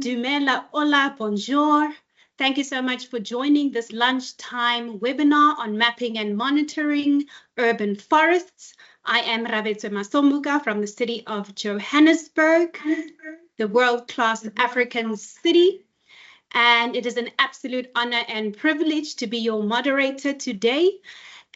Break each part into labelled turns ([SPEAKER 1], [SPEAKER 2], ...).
[SPEAKER 1] Dumela, hola, bonjour. Thank you so much for joining this lunchtime webinar on mapping and monitoring urban forests. I am Rabetso Masombuka from the city of Johannesburg, the world-class African city. And it is an absolute honor and privilege to be your moderator today.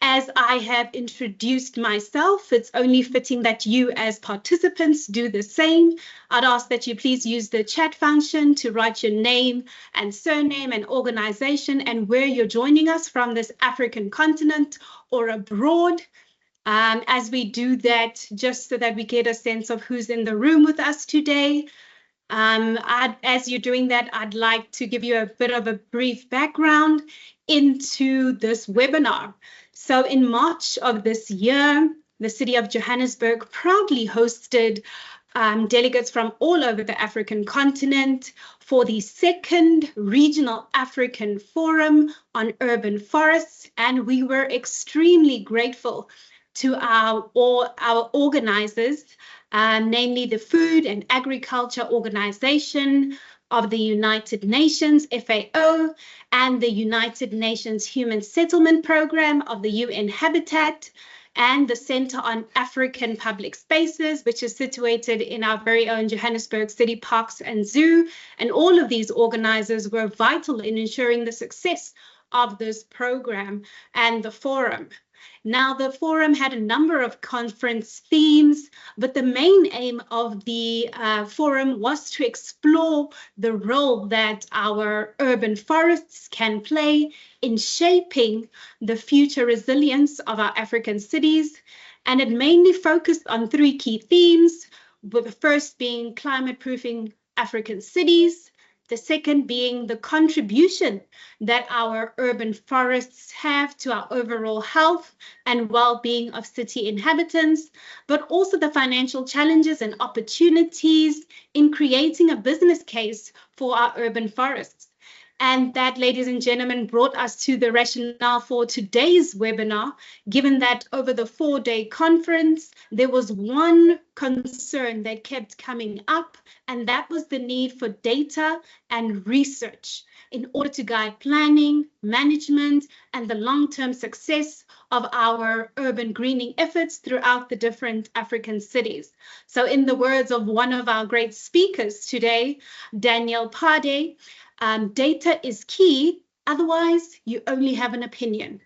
[SPEAKER 1] As I have introduced myself, it's only fitting that you as participants do the same. I'd ask that you please use the chat function to write your name and surname and organization and where you're joining us from this African continent or abroad. As we do that, just so that we get a sense of who's in the room with us today. As you're doing that, I'd like to give you a bit of a brief background into this webinar. So in March of this year, the city of Johannesburg proudly hosted delegates from all over the African continent for the second Regional African Forum on Urban Forests, and we were extremely grateful to our organizers, namely the Food and Agriculture Organization of the United Nations, FAO, and the United Nations Human Settlement Program of the UN Habitat, and the Center on African Public Spaces, which is situated in our very own Johannesburg City Parks and Zoo. And all of these organizers were vital in ensuring the success of this program and the forum. Now, the forum had a number of conference themes, but the main aim of the forum was to explore the role that our urban forests can play in shaping the future resilience of our African cities. And it mainly focused on three key themes, with the first being climate-proofing African cities, the second being the contribution that our urban forests have to our overall health and well-being of city inhabitants, but also the financial challenges and opportunities in creating a business case for our urban forests. And that, ladies and gentlemen, brought us to the rationale for today's webinar, given that over the 4-day conference, there was one concern that kept coming up, and that was the need for data and research in order to guide planning, management, and the long-term success of our urban greening efforts throughout the different African cities. So in the words of one of our great speakers today, Daniel Pade, data is key, otherwise you only have an opinion.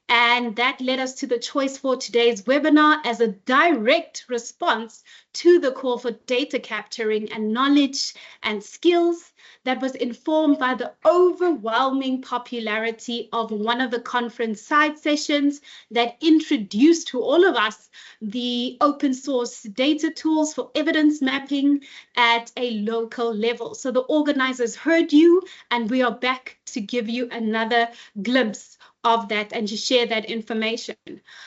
[SPEAKER 1] And that led us to the choice for today's webinar as a direct response to the call for data capturing and knowledge and skills that was informed by the overwhelming popularity of one of the conference side sessions that introduced to all of us the open source data tools for evidence mapping at a local level. So the organizers heard you, and we are back to give you another glimpse of that and to share that information.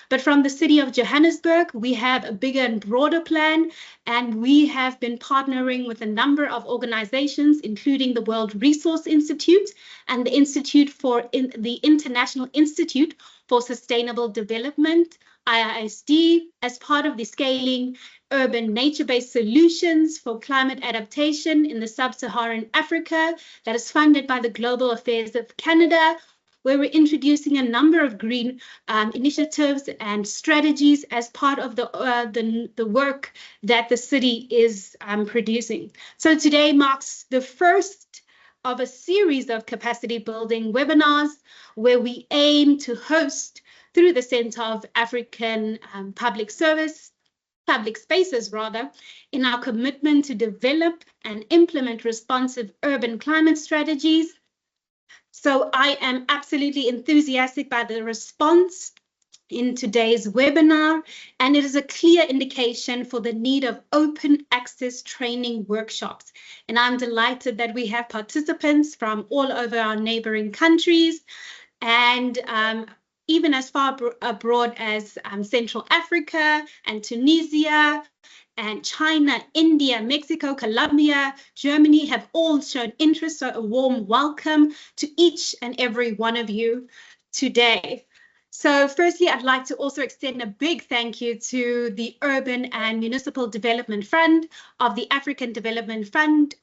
[SPEAKER 1] But from the city of Johannesburg, we have a bigger and broader plan, and we have been partnering with a number of organizations, including the World Resource Institute and the the International Institute for Sustainable Development, IISD, as part of the Scaling Urban Nature-Based Solutions for Climate Adaptation in the Sub-Saharan Africa that is funded by the Global Affairs of Canada, where we're introducing a number of green initiatives and strategies as part of the work that the city is producing. So today marks the first of a series of capacity building webinars where we aim to host through the Center of African Public Spaces, in our commitment to develop and implement responsive urban climate strategies. So I am absolutely enthusiastic by the response in today's webinar, and it is a clear indication for the need of open access training workshops. And I'm delighted that we have participants from all over our neighboring countries, and even as far abroad as Central Africa and Tunisia, and China, India, Mexico, Colombia, Germany have all shown interest. So a warm welcome to each and every one of you today. So firstly, I'd like to also extend a big thank you to the Urban and Municipal Development Fund of the African Development Fund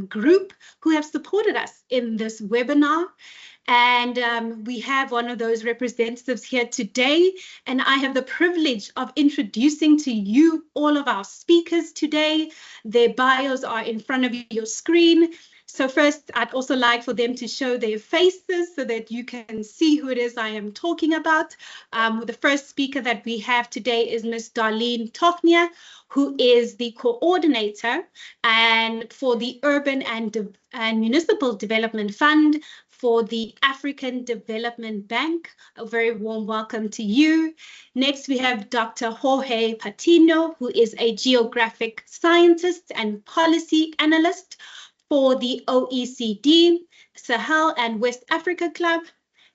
[SPEAKER 1] group who have supported us in this webinar. And we have one of those representatives here today, and I have the privilege of introducing to you all of our speakers today. Their bios are in front of your screen. So first, I'd also like for them to show their faces so that you can see who it is I am talking about. The first speaker that we have today is Ms. Darlene Tochnia, who is the coordinator and for the Urban and Municipal Development Fund for the African Development Bank. A very warm welcome to you. Next, we have Dr. Jorge Patino, who is a geographic scientist and policy analyst for the OECD, Sahel and West Africa Club.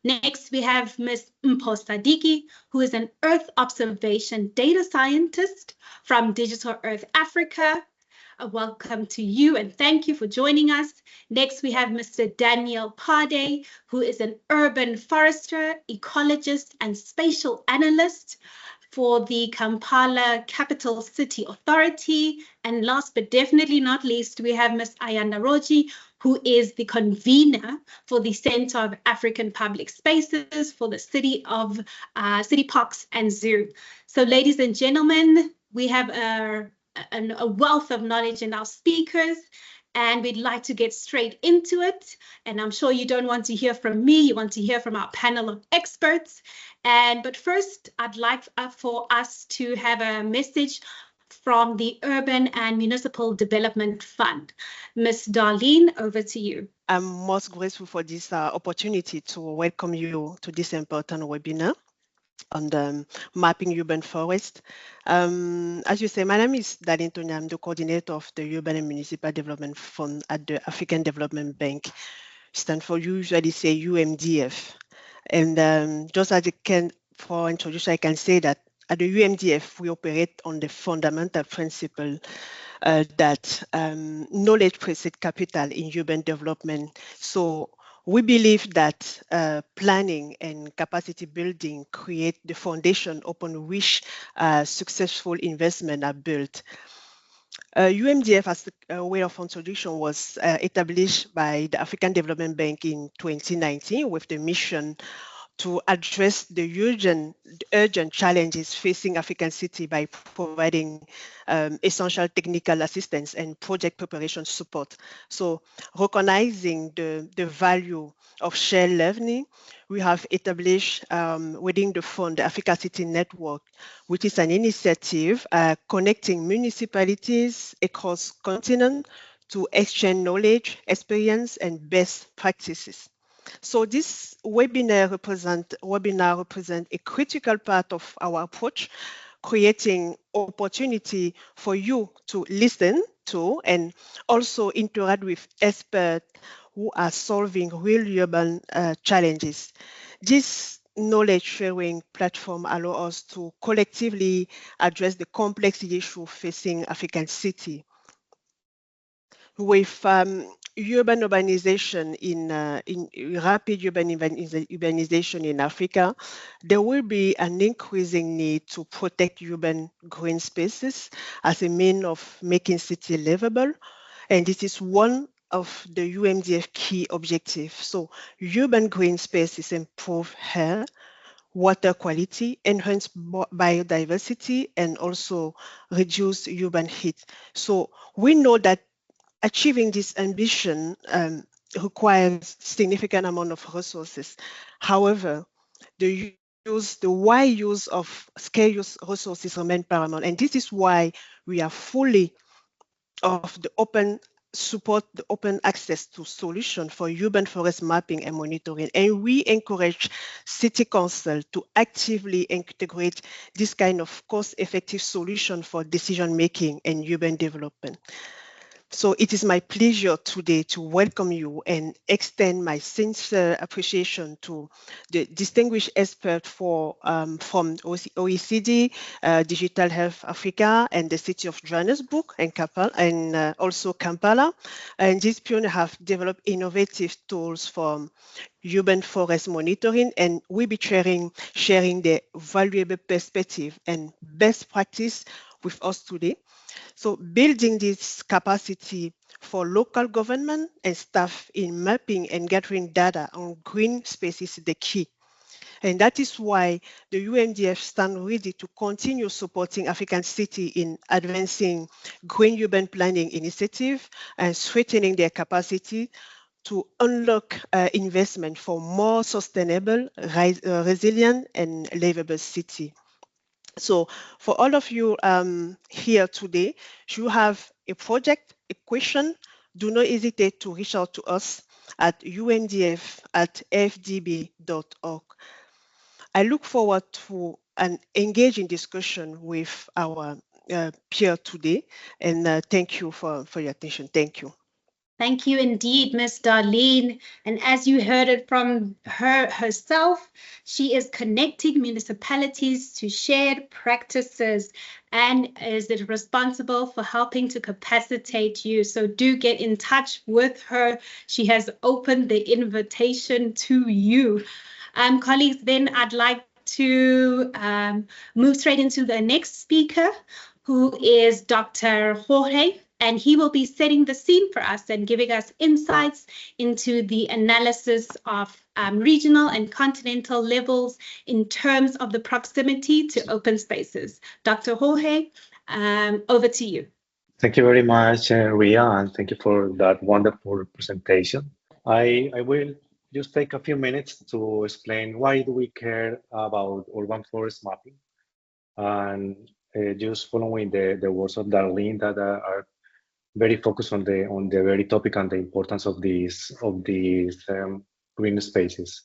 [SPEAKER 1] Next, we have Ms. Mpho Sadiki, who is an Earth observation data scientist from Digital Earth Africa. Welcome to you and thank you for joining us. Next, we have Mr. Daniel Pade, who is an urban forester, ecologist, and spatial analyst for the Kampala Capital City Authority. And last but definitely not least, we have Ms. Ayanda Roji, who is the convener for the Center of African Public Spaces for the City Parks and Zoo. So ladies and gentlemen, we have a wealth of knowledge in our speakers, and we'd like to get straight into it. And I'm sure you don't want to hear from me, you want to hear from our panel of experts. But first, I'd like for us to have a message from the Urban and Municipal Development Fund. Ms. Darlene, over to you.
[SPEAKER 2] I'm most grateful for this opportunity to welcome you to this important webinar on the mapping urban forest. As you say, my name is Darlene Tochnia. I'm the coordinator of the Urban and Municipal Development Fund at the African Development Bank. Stand for usually say UMDF. And just as for introduction, I can say that at the UMDF, we operate on the fundamental principle that knowledge precedes capital in urban development. So we believe that planning and capacity building create the foundation upon which successful investment are built. UMDF as a way of introduction was established by the African Development Bank in 2019 with the mission to address the urgent challenges facing African cities by providing essential technical assistance and project preparation support. So recognizing the value of shared learning, we have established within the fund the Africa City Network, which is an initiative connecting municipalities across continent to exchange knowledge, experience, and best practices. So this webinar represent a critical part of our approach, creating opportunity for you to listen to and also interact with experts who are solving real urban challenges. This knowledge sharing platform allows us to collectively address the complex issue facing African cities. With urban urbanization in rapid urbanization in Africa, there will be an increasing need to protect urban green spaces as a means of making city livable. And this is one of the UMDF key objectives. So urban green spaces improve air, water quality, enhance biodiversity, and also reduce urban heat. So we know that achieving this ambition requires significant amount of resources. However, the wide use of scarce resources remain paramount, and this is why we are fully of the open support the open access to solution for urban forest mapping and monitoring. And we encourage city council to actively integrate this kind of cost-effective solution for decision making and urban development. So it is my pleasure today to welcome you and extend my sincere appreciation to the distinguished expert from OECD, Digital Health Africa, and the city of Johannesburg and also Kampala. And these pioneers have developed innovative tools for urban forest monitoring, and we'll be sharing the valuable perspective and best practice with us today. So building this capacity for local government and staff in mapping and gathering data on green spaces is the key. And that is why the UNDF stands ready to continue supporting African cities in advancing green urban planning initiative and strengthening their capacity to unlock investment for more sustainable, resilient, and livable city. So for all of you here today, if you have a project, a question, do not hesitate to reach out to us at undf@fdb.org. I look forward to an engaging discussion with our peer today, and thank you for your attention. Thank you.
[SPEAKER 1] Thank you indeed, Miss Darlene. And as you heard it from her herself, she is connecting municipalities to shared practices and is responsible for helping to capacitate you. So do get in touch with her. She has opened the invitation to you. Colleagues, then I'd like to move straight into the next speaker, who is Dr. Jorge, and he will be setting the scene for us and giving us insights into the analysis of regional and continental levels in terms of the proximity to open spaces. Dr. Jorge, over to you.
[SPEAKER 3] Thank you very much, Ria, and thank you for that wonderful presentation. I will just take a few minutes to explain why do we care about urban forest mapping, and just following the words of Darlene that are very focused on the very topic and the importance of these green spaces.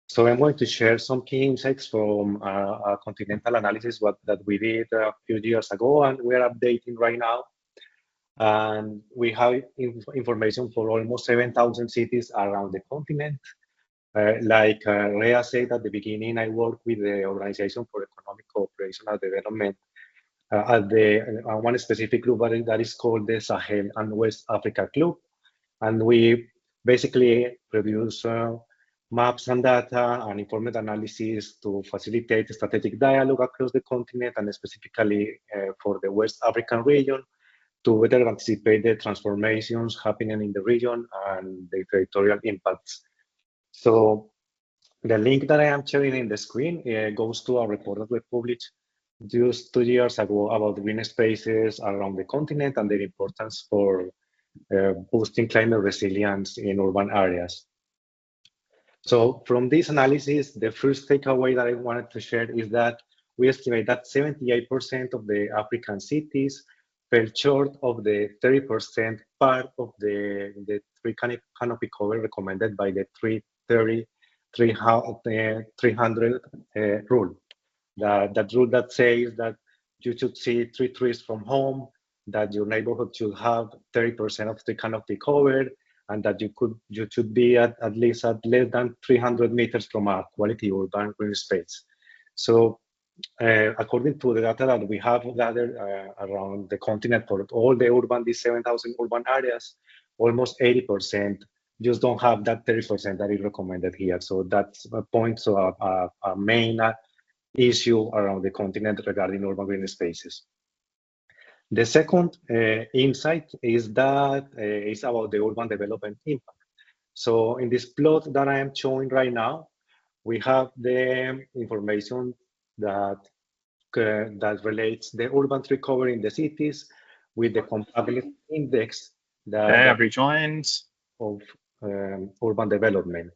[SPEAKER 3] So I'm going to share some key insights from a continental analysis that we did a few years ago, and we are updating right now. And we have information for almost 7,000 cities around the continent. Like Rhea said at the beginning, I work with the Organization for Economic Cooperation and Development at one specific group that is called the Sahel and West Africa Club. And we basically produce maps and data and informed analysis to facilitate strategic dialogue across the continent, and specifically for the West African region, to better anticipate the transformations happening in the region and the territorial impacts. So the link that I am sharing in the screen goes to a report that we published just 2 years ago about green spaces around the continent and their importance for boosting climate resilience in urban areas. So from this analysis, the first takeaway that I wanted to share is that we estimate that 78% of the African cities fell short of the 30% part of the tree canopy cover recommended by the 300 rule. That rule that says that you should see 3 trees from home, that your neighborhood should have 30% of the canopy covered, and that you should be at least at less than 300 meters from a quality urban green space. So according to the data that we have gathered around the continent for all these 7,000 urban areas, almost 80% just don't have that 30% that is recommended here. So that's a point, so a main issue around the continent regarding urban green spaces. The second insight is that it's about the urban development impact. So in this plot that I am showing right now, we have the information that relates the urban tree cover in the cities with the compatibility index that
[SPEAKER 4] rejoined
[SPEAKER 3] of urban development.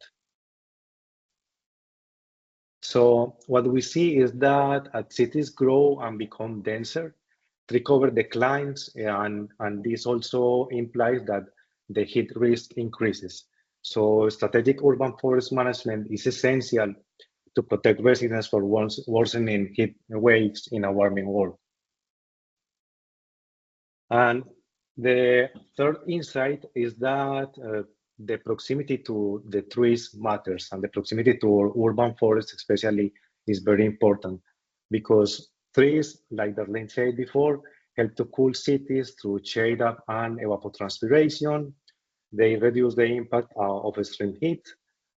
[SPEAKER 3] So what we see is that as cities grow and become denser, tree cover declines, and this also implies that the heat risk increases. So strategic urban forest management is essential to protect residents from worsening heat waves in a warming world. And The third insight is that the proximity to the trees matters, and the proximity to urban forests especially is very important because trees, like Darlene said before, help to cool cities through shade up and evapotranspiration. They reduce the impact of extreme heat.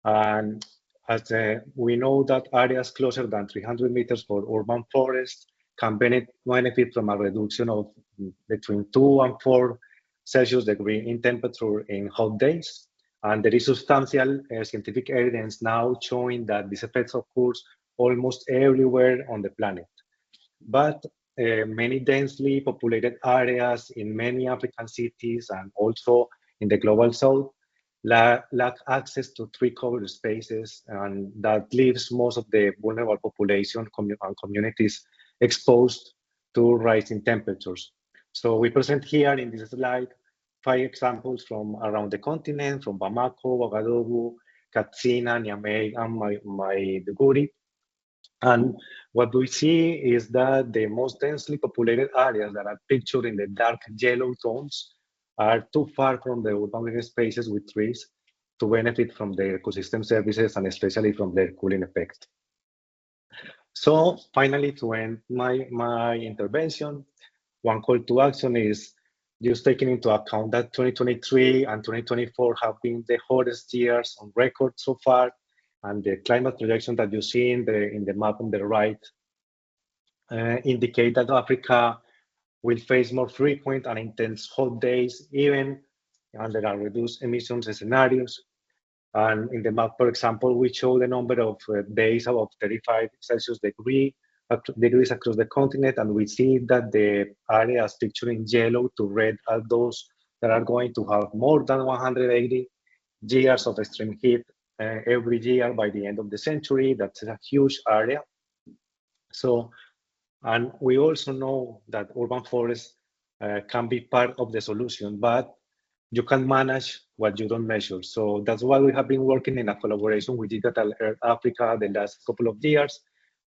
[SPEAKER 3] And as we know that areas closer than 300 meters for urban forests can benefit from a reduction of between 2 and 4 Celsius degree in temperature in hot days. And there is substantial scientific evidence now showing that this effect occurs almost everywhere on the planet. But many densely populated areas in many African cities and also in the global south lack access to tree covered spaces, and that leaves most of the vulnerable population and communities exposed to rising temperatures. So we present here in this slide 5 examples from around the continent, from Bamako, Ouagadougou, Katsina, Niamey, and Maiduguri. And what we see is that the most densely populated areas that are pictured in the dark yellow tones are too far from the urban living spaces with trees to benefit from the ecosystem services and especially from their cooling effect. So finally, to end my intervention, one call to action is just taking into account that 2023 and 2024 have been the hottest years on record so far, and the climate projection that you see in the map on the right indicate that Africa will face more frequent and intense hot days, even under our reduced emissions scenarios. And in the map, for example, we show the number of days above 35 Celsius degrees across the continent, and we see that the areas pictured in yellow to red are those that are going to have more than 180 years of extreme heat every year by the end of the century. That's a huge area. So, and we also know that urban forests can be part of the solution, but you can manage what you don't measure. So that's why we have been working in a collaboration with Digital Earth Africa the last couple of years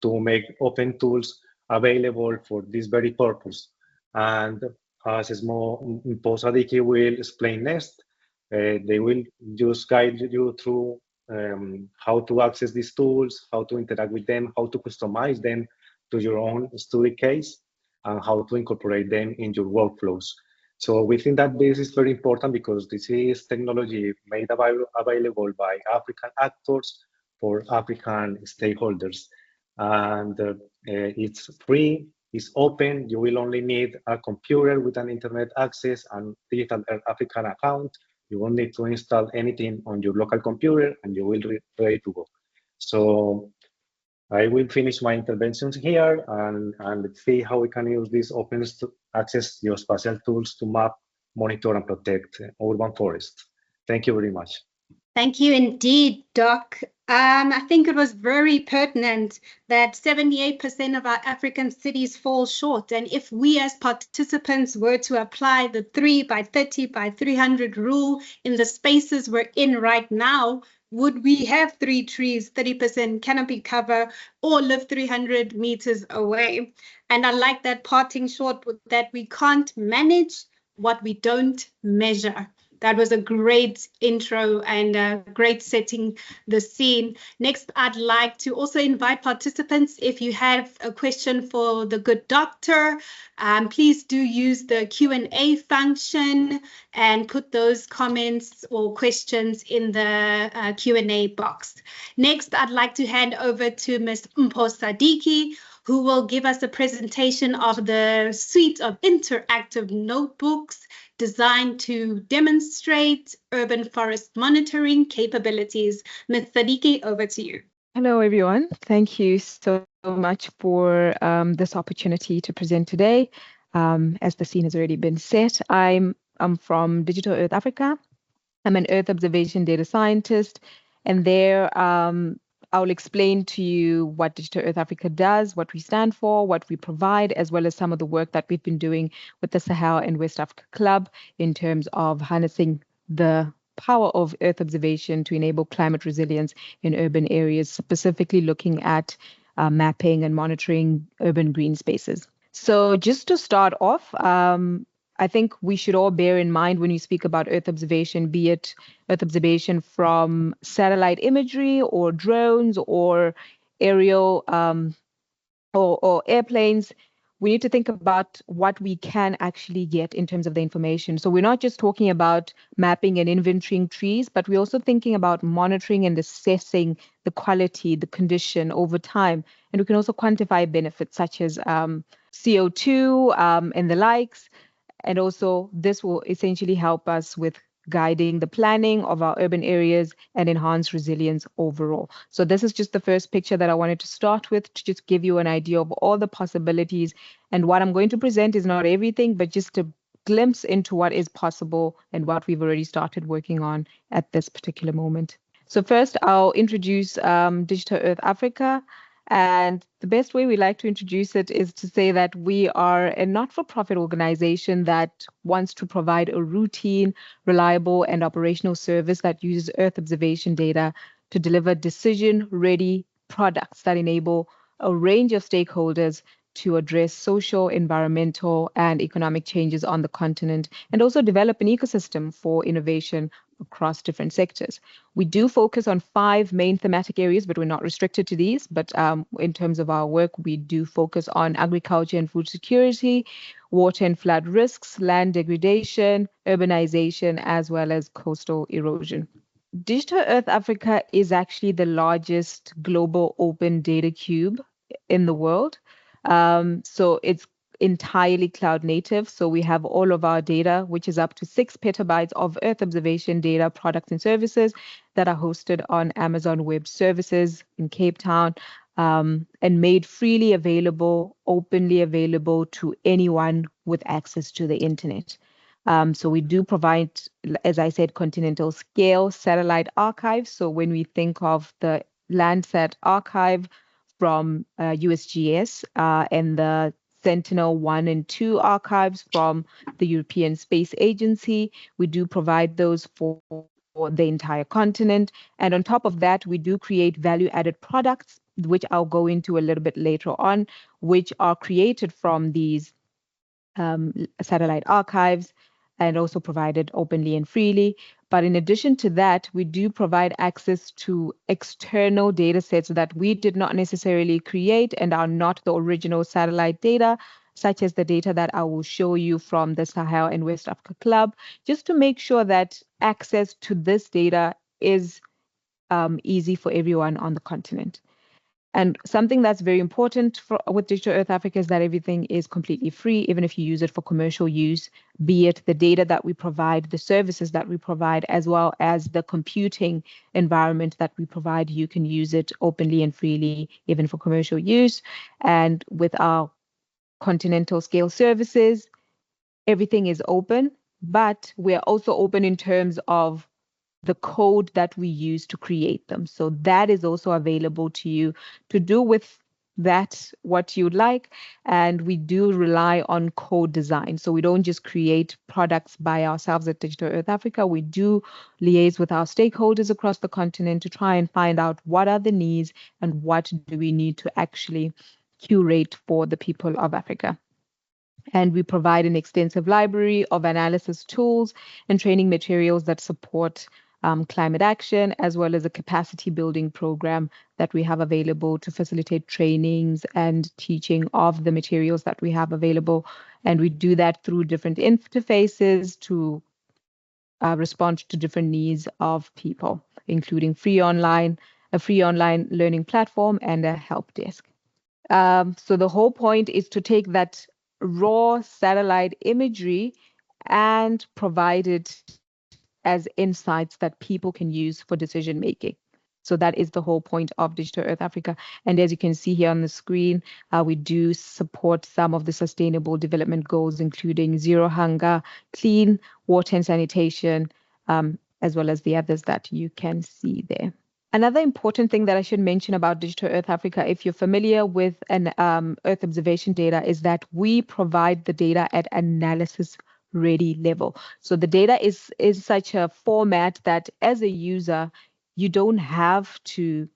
[SPEAKER 3] to make open tools available for this very purpose. And as Smo Sadiki will explain next, they will just guide you through how to access these tools, how to interact with them, how to customize them to your own study case, and how to incorporate them in your workflows. So we think that this is very important because this is technology made available by African actors for African stakeholders. And it's free, it's open. You will only need a computer with an internet access and Digital Earth African account. You won't need to install anything on your local computer and you will be ready to go. So I will finish my interventions here and let's see how we can use these open access geospatial tools to map, monitor, and protect urban forests. Thank you very much.
[SPEAKER 1] Thank you indeed, Doc. I think it was very pertinent that 78% of our African cities fall short. And if we as participants were to apply the 3 by 30 by 300 rule in the spaces we're in right now, would we have 3 trees, 30% canopy cover, or live 300 meters away? And I like that parting short with that we can't manage what we don't measure. That was a great intro and great setting the scene. Next, I'd like to also invite participants, if you have a question for the good doctor, please do use the Q&A function and put those comments or questions in the Q&A box. Next, I'd like to hand over to Ms. Sadiki, who will give us a presentation of the suite of interactive notebooks designed to demonstrate urban forest monitoring capabilities. Ms. Sadiki, over to you.
[SPEAKER 4] Hello, everyone. Thank you so much for this opportunity to present today. As the scene has already been set, I'm from Digital Earth Africa. I'm an Earth observation data scientist, and there I'll explain to you what Digital Earth Africa does, what we stand for, what we provide, as well as some of the work that we've been doing with the Sahel and West Africa Club in terms of harnessing the power of Earth observation to enable climate resilience in urban areas, specifically looking at mapping and monitoring urban green spaces. So just to start off, I think we should all bear in mind when you speak about Earth observation, be it Earth observation from satellite imagery or drones or aerial or airplanes, we need to think about what we can actually get in terms of the information. So we're not just talking about mapping and inventorying trees, but we're also thinking about monitoring and assessing the quality, the condition over time. And we can also quantify benefits such as CO2 and the likes. And also, this will essentially help us with guiding the planning of our urban areas and enhance resilience overall. So this is just the first picture that I wanted to start with to just give you an idea of all the possibilities. And what I'm going to present is not everything, but just a glimpse into what is possible and what we've already started working on at this particular moment. So first, I'll introduce Digital Earth Africa. And the best way we like to introduce it is to say that we are a not-for-profit organization that wants to provide a routine, reliable, and operational service that uses Earth observation data to deliver decision-ready products that enable a range of stakeholders to address social, environmental, and economic changes on the continent, and also develop an ecosystem for innovation across different sectors. We do focus on 5 main thematic areas, but we're not restricted to these. But in terms of our work, we do focus on agriculture and food security, water and flood risks, land degradation, urbanization, as well as coastal erosion. Digital Earth Africa is actually the largest global open data cube in the world. So it's entirely cloud native. So we have all of our data, which is up to 6 petabytes of Earth observation data, products and services that are hosted on Amazon Web Services in Cape Town, and made freely available, openly available to anyone with access to the internet. So we do provide, as I said, continental scale satellite archives. So when we think of the Landsat archive from USGS and the Sentinel-1 and 2 archives from the European Space Agency, we do provide those for the entire continent. And on top of that, we do create value-added products, which I'll go into a little bit later on, which are created from these satellite archives and also provided openly and freely. But in addition to that, we do provide access to external data sets that we did not necessarily create and are not the original satellite data, such as the data that I will show you from the Sahel and West Africa Club, just to make sure that access to this data is easy for everyone on the continent. And something that's very important with Digital Earth Africa is that everything is completely free, even if you use it for commercial use, be it the data that we provide, the services that we provide, as well as the computing environment that we provide. You can use it openly and freely, even for commercial use. And with our continental scale services, everything is open, but we're also open in terms of the code that we use to create them. So that is also available to you to do with that what you'd like. And we do rely on code design. So we don't just create products by ourselves at Digital Earth Africa. We do liaise with our stakeholders across the continent to try and find out what are the needs and what do we need to actually curate for the people of Africa. And we provide an extensive library of analysis tools and training materials that support climate action, as well as a capacity building program that we have available to facilitate trainings and teaching of the materials that we have available. And we do that through different interfaces to respond to different needs of people, including a free online learning platform and a help desk. So the whole point is to take that raw satellite imagery and provide it as insights that people can use for decision making. So that is the whole point of Digital Earth Africa. And as you can see here on the screen, we do support some of the sustainable development goals, including zero hunger, clean water and sanitation, as well as the others that you can see there. Another important thing that I should mention about Digital Earth Africa, if you're familiar with an Earth observation data, is that we provide the data at analysis ready level. So the data is such a format that as a user, you don't have to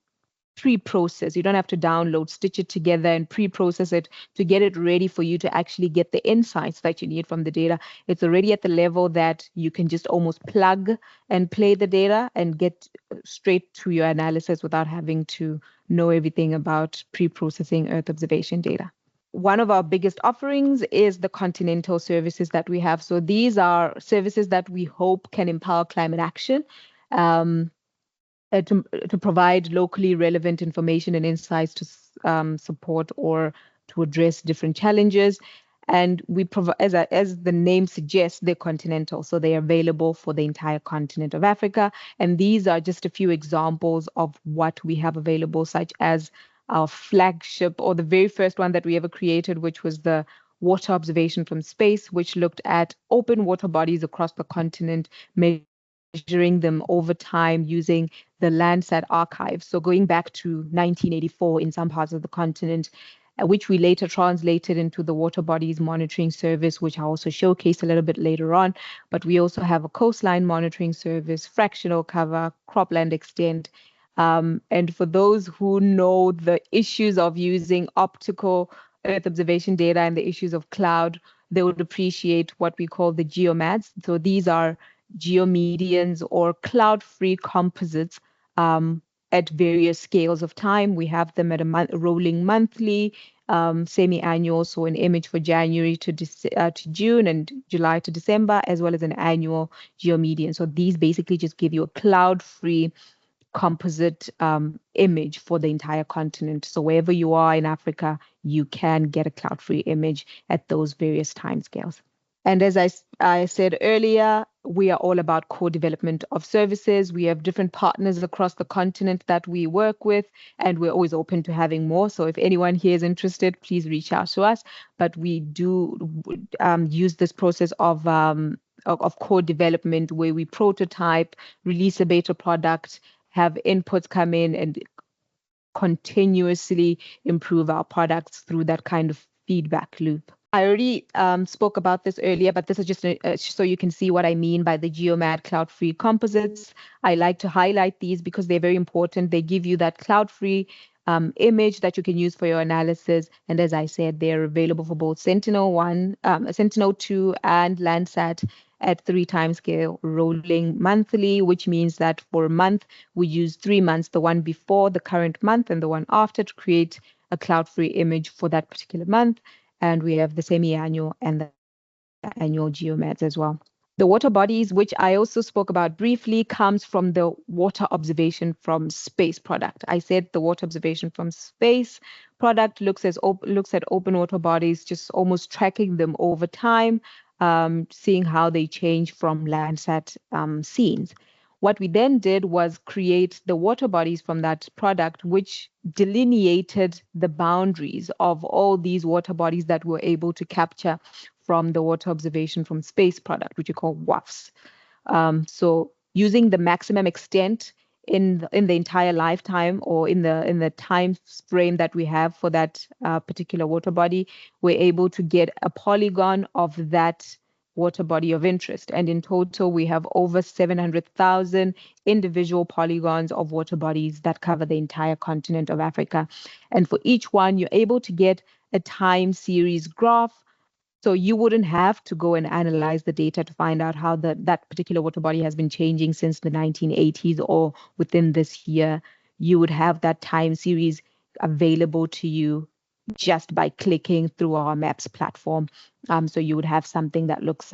[SPEAKER 4] pre-process. You don't have to download, stitch it together and pre-process it to get it ready for you to actually get the insights that you need from the data. It's already at the level that you can just almost plug and play the data and get straight to your analysis without having to know everything about pre-processing Earth observation data. One of our biggest offerings is the continental services that we have. So these are services that we hope can empower climate action. To provide locally relevant information and insights to support or to address different challenges. And we provide, as the name suggests, they're continental, so they are available for the entire continent of Africa. And these are just a few examples of what we have available, such as our flagship, or the very first one that we ever created, which was the water observation from space, which looked at open water bodies across the continent, measuring them over time using the Landsat archive. So going back to 1984 in some parts of the continent, which we later translated into the Water Bodies Monitoring Service, which I'll also showcase a little bit later on. But we also have a coastline monitoring service, fractional cover, cropland extent. And for those who know the issues of using optical Earth observation data and the issues of cloud, they would appreciate what we call the geomads. So these are geomedians or cloud-free composites at various scales of time. We have them at a rolling monthly, semi-annual, so an image for January to June and July to December, as well as an annual geomedian. So these basically just give you a cloud-free composite image for the entire continent. So wherever you are in Africa, you can get a cloud-free image at those various timescales. And as I said earlier, we are all about co-development of services. We have different partners across the continent that we work with, and we're always open to having more. So if anyone here is interested, please reach out to us. But we do use this process of co-development where we prototype, release a beta product, have inputs come in, and continuously improve our products through that kind of feedback loop. I already spoke about this earlier, but this is just so you can see what I mean by the GeoMad cloud-free composites. I like to highlight these because they're very important. They give you that cloud-free image that you can use for your analysis. And as I said, they're available for both Sentinel-1, Sentinel-2, and Landsat at 3 timescale rolling monthly, which means that for a month, we use 3 months, the one before the current month and the one after, to create a cloud-free image for that particular month. And we have the semi-annual and the annual geomads as well. The water bodies, which I also spoke about briefly, comes from the water observation from space product. I said the water observation from space product looks at open water bodies, just almost tracking them over time, seeing how they change from Landsat scenes. What we then did was create the water bodies from that product, which delineated the boundaries of all these water bodies that we're able to capture from the water observation from space product, which we call WAFs. So using the maximum extent in the entire lifetime, or in the time frame that we have for that particular water body, we're able to get a polygon of that water body of interest. And in total, we have over 700,000 individual polygons of water bodies that cover the entire continent of Africa. And for each one, you're able to get a time series graph. So you wouldn't have to go and analyze the data to find out how that particular water body has been changing since the 1980s or within this year. You would have that time series available to you just by clicking through our maps platform. So you would have something that looks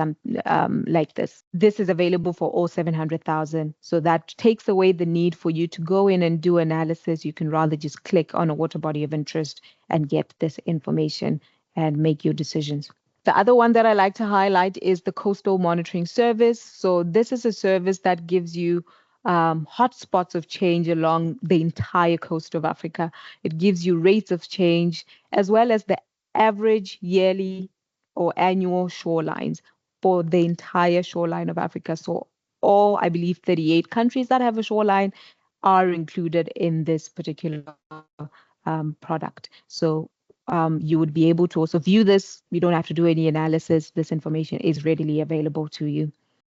[SPEAKER 4] like this. This is available for all 700,000. So that takes away the need for you to go in and do analysis. You can rather just click on a water body of interest and get this information and make your decisions. The other one that I like to highlight is the Coastal Monitoring Service. So this is a service that gives you hotspots of change along the entire coast of Africa. It gives you rates of change as well as the average yearly or annual shorelines for the entire shoreline of Africa. So all, I believe, 38 countries that have a shoreline are included in this particular product. So you would be able to also view this. You don't have to do any analysis. This information is readily available to you.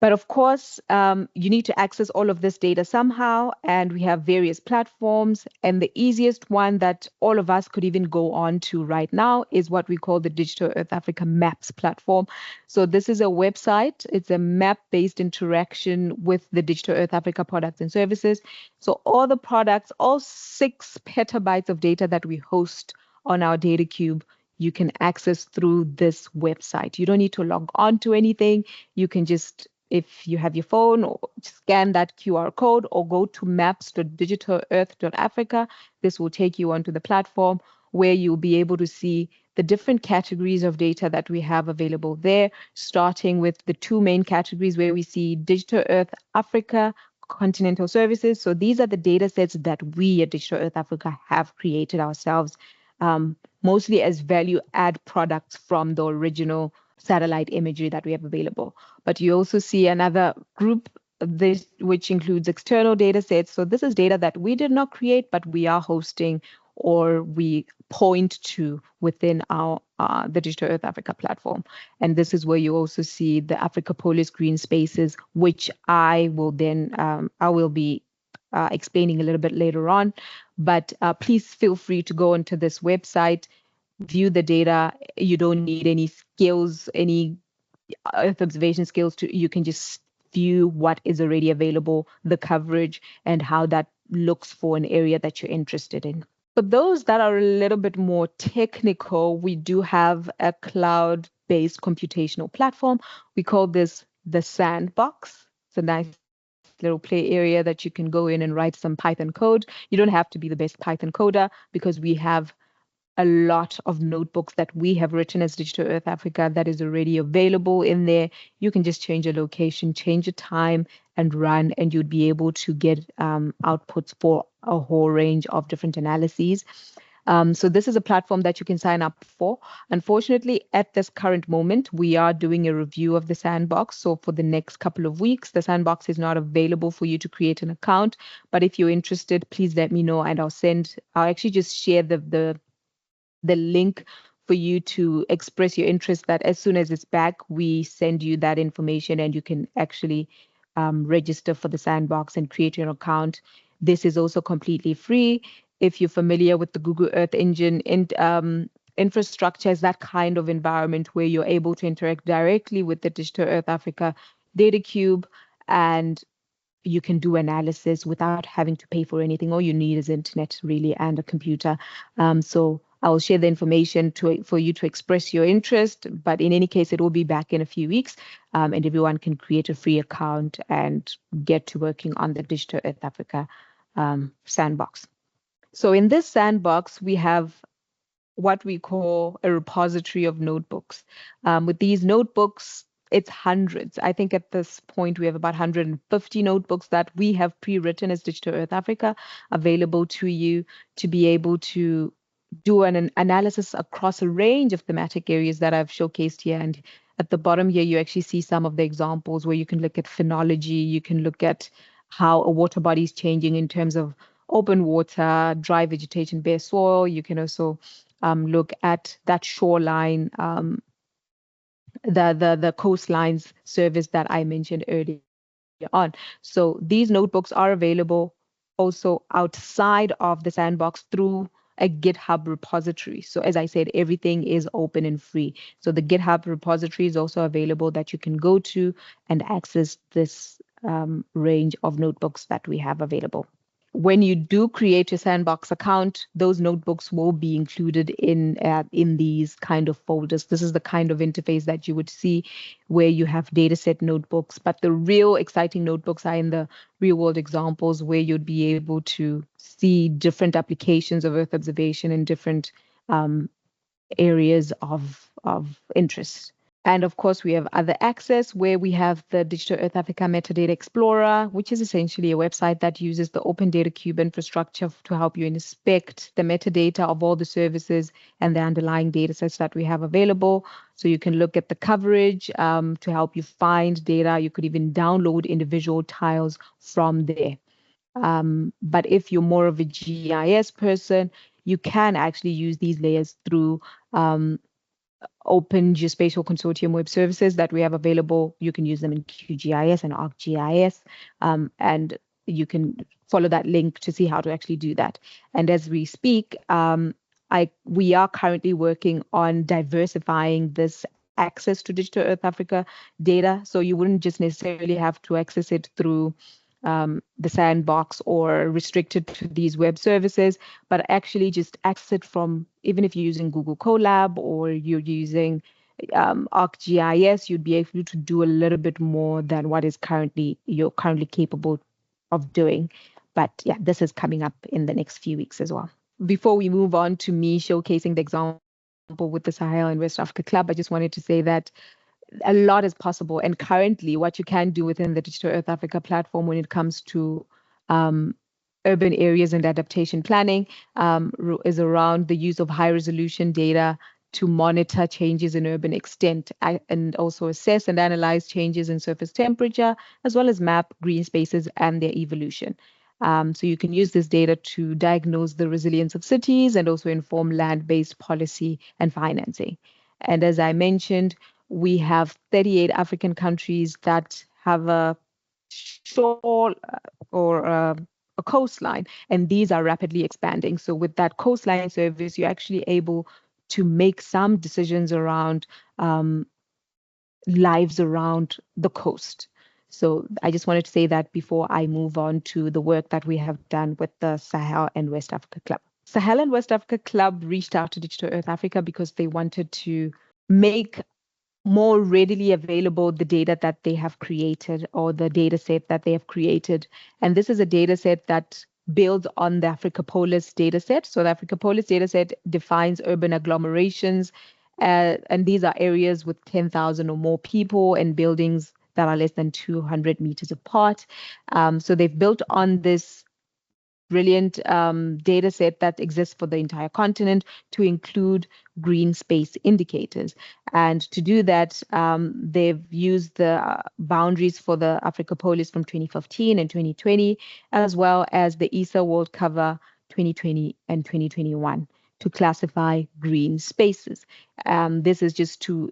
[SPEAKER 4] But of course, you need to access all of this data somehow, and we have various platforms. And the easiest one that all of us could even go on to right now is what we call the Digital Earth Africa Maps platform. So this is a website. It's a map-based interaction with the Digital Earth Africa products and services. So all the products, all 6 petabytes of data that we host on our data cube, you can access through this website. You don't need to log on to anything. You can just, if you have your phone, or scan that QR code or go to maps.digitalearth.africa. This will take you onto the platform where you'll be able to see the different categories of data that we have available there, starting with the 2 main categories where we see Digital Earth Africa continental services. So these are the data sets that we at Digital Earth Africa have created ourselves, mostly as value add products from the original satellite imagery that we have available. But you also see another group, this which includes external data sets. So this is data that we did not create, but we are hosting or we point to within our the Digital Earth Africa platform. And this is where you also see the Africa Polis green spaces, which I will be explaining a little bit later on. But please feel free to go onto this website, view the data. You don't need any skills, any Earth observation skills. You can just view what is already available, the coverage, and how that looks for an area that you're interested in. For those that are a little bit more technical, we do have a cloud-based computational platform. We call this the Sandbox. It's a nice little play area that you can go in and write some Python code. You don't have to be the best Python coder because we have a lot of notebooks that we have written as Digital Earth Africa that is already available in there. You can just change a location, change a time, and run, and you'd be able to get outputs for a whole range of different analyses. So this is a platform that you can sign up for. Unfortunately, at this current moment, we are doing a review of the Sandbox. So for the next couple of weeks, the Sandbox is not available for you to create an account. But if you're interested, please let me know, and I'll actually just share the link for you to express your interest, that as soon as it's back, we send you that information and you can actually register for the Sandbox and create your account. This is also completely free. If you're familiar with the Google Earth Engine infrastructure, is that kind of environment where you're able to interact directly with the Digital Earth Africa data cube, and you can do analysis without having to pay for anything. All you need is internet, really, and a computer. So I'll share the information for you to express your interest, but in any case, it will be back in a few weeks, and everyone can create a free account and get to working on the Digital Earth Africa Sandbox. So in this Sandbox, we have what we call a repository of notebooks. With these notebooks, it's hundreds. I think at this point, we have about 150 notebooks that we have pre-written as Digital Earth Africa available to you to be able to do an analysis across a range of thematic areas that I've showcased here. And at the bottom here, you actually see some of the examples where you can look at phenology, you can look at how a water body is changing in terms of open water, dry vegetation, bare soil. You can also look at that shoreline, the coastlines service that I mentioned earlier on. So these notebooks are available also outside of the Sandbox through a GitHub repository. So as I said, everything is open and free. So the GitHub repository is also available that you can go to and access this range of notebooks that we have available. When you do create your Sandbox account, those notebooks will be included in these kind of folders. This is the kind of interface that you would see where you have dataset notebooks, but the real exciting notebooks are in the real world examples where you'd be able to see different applications of Earth observation in different areas of interest. And of course, we have other access where we have the Digital Earth Africa Metadata Explorer, which is essentially a website that uses the Open Data Cube infrastructure to help you inspect the metadata of all the services and the underlying data sets that we have available. So you can look at the coverage to help you find data. You could even download individual tiles from there. But if you're more of a GIS person, you can actually use these layers through open geospatial consortium web services that we have available. You can use them in QGIS and ArcGIS, and you can follow that link to see how to actually do that. And as we speak, we are currently working on diversifying this access to Digital Earth Africa data. So you wouldn't just necessarily have to access it through the sandbox or restricted to these web services, but actually just access it from, even if you're using Google Colab or you're using ArcGIS, you'd be able to do a little bit more than what you're currently capable of doing. But yeah, this is coming up in the next few weeks as well. Before we move on to me showcasing the example with the Sahel and West Africa Club, I just wanted to say that a lot is possible. And currently, what you can do within the Digital Earth Africa platform when it comes to urban areas and adaptation planning is around the use of high resolution data to monitor changes in urban extent and also assess and analyze changes in surface temperature, as well as map green spaces and their evolution. So you can use this data to diagnose the resilience of cities and also inform land-based policy and financing. And as I mentioned, we have 38 African countries that have a shore or a coastline, and these are rapidly expanding. So with that coastline service, you're actually able to make some decisions around lives around the coast. So I just wanted to say that before I move on to the work that we have done with the Sahel and West Africa Club. Sahel and West Africa Club reached out to Digital Earth Africa because they wanted to make more readily available the data that they have created or the data set that they have created. And this is a data set that builds on the Africapolis data set. So the Africapolis data set defines urban agglomerations, and these are areas with 10,000 or more people and buildings that are less than 200 meters apart. So they've built on this brilliant data set that exists for the entire continent to include green space indicators. And to do that, they've used the boundaries for the Africapolis from 2015 and 2020, as well as the ESA World Cover 2020 and 2021 to classify green spaces. This is just to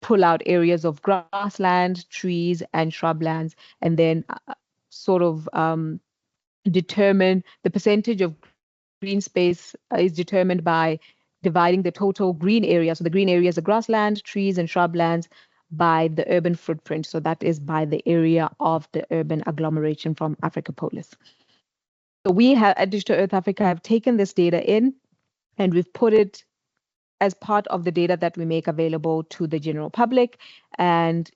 [SPEAKER 4] pull out areas of grassland, trees, and shrublands, and then sort of determine the percentage of green space is determined by dividing the total green area. So the green area is the grassland, trees, and shrublands by the urban footprint. So that is by the area of the urban agglomeration from Africapolis. So we have at Digital Earth Africa have taken this data in and we've put it as part of the data that we make available to the general public. And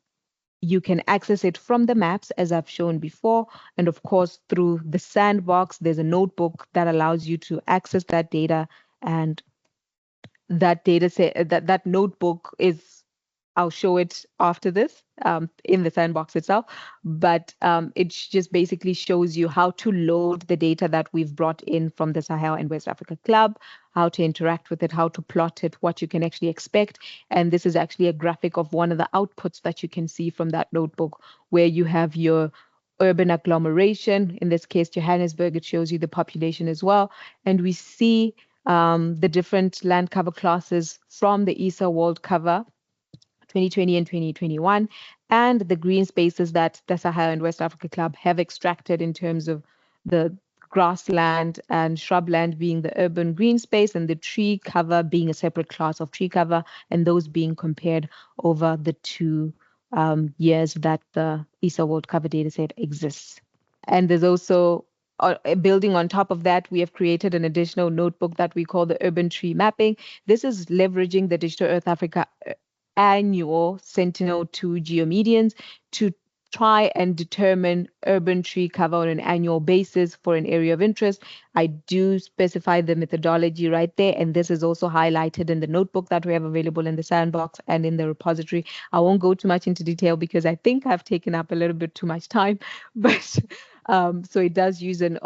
[SPEAKER 4] you can access it from the maps, as I've shown before. And of course, through the sandbox, there's a notebook that allows you to access that data. And that data set, that notebook is, I'll show it after this in the sandbox itself, but it just basically shows you how to load the data that we've brought in from the Sahel and West Africa Club, how to interact with it, how to plot it, what you can actually expect. And this is actually a graphic of one of the outputs that you can see from that notebook, where you have your urban agglomeration. In this case, Johannesburg, it shows you the population as well. And we see the different land cover classes from the ESA World Cover 2020 and 2021, and the green spaces that the Sahel and West Africa Club have extracted in terms of the grassland and shrubland being the urban green space and the tree cover being a separate class of tree cover, and those being compared over the 2 years that the ESA World Cover dataset exists. And there's also building on top of that, we have created an additional notebook that we call the Urban Tree Mapping. This is leveraging the Digital Earth Africa annual Sentinel-2 geomedians to try and determine urban tree cover on an annual basis for an area of interest. I do specify the methodology right there, and this is also highlighted in the notebook that we have available in the sandbox and in the repository. I won't go too much into detail because I think I've taken up a little bit too much time, but so it does use an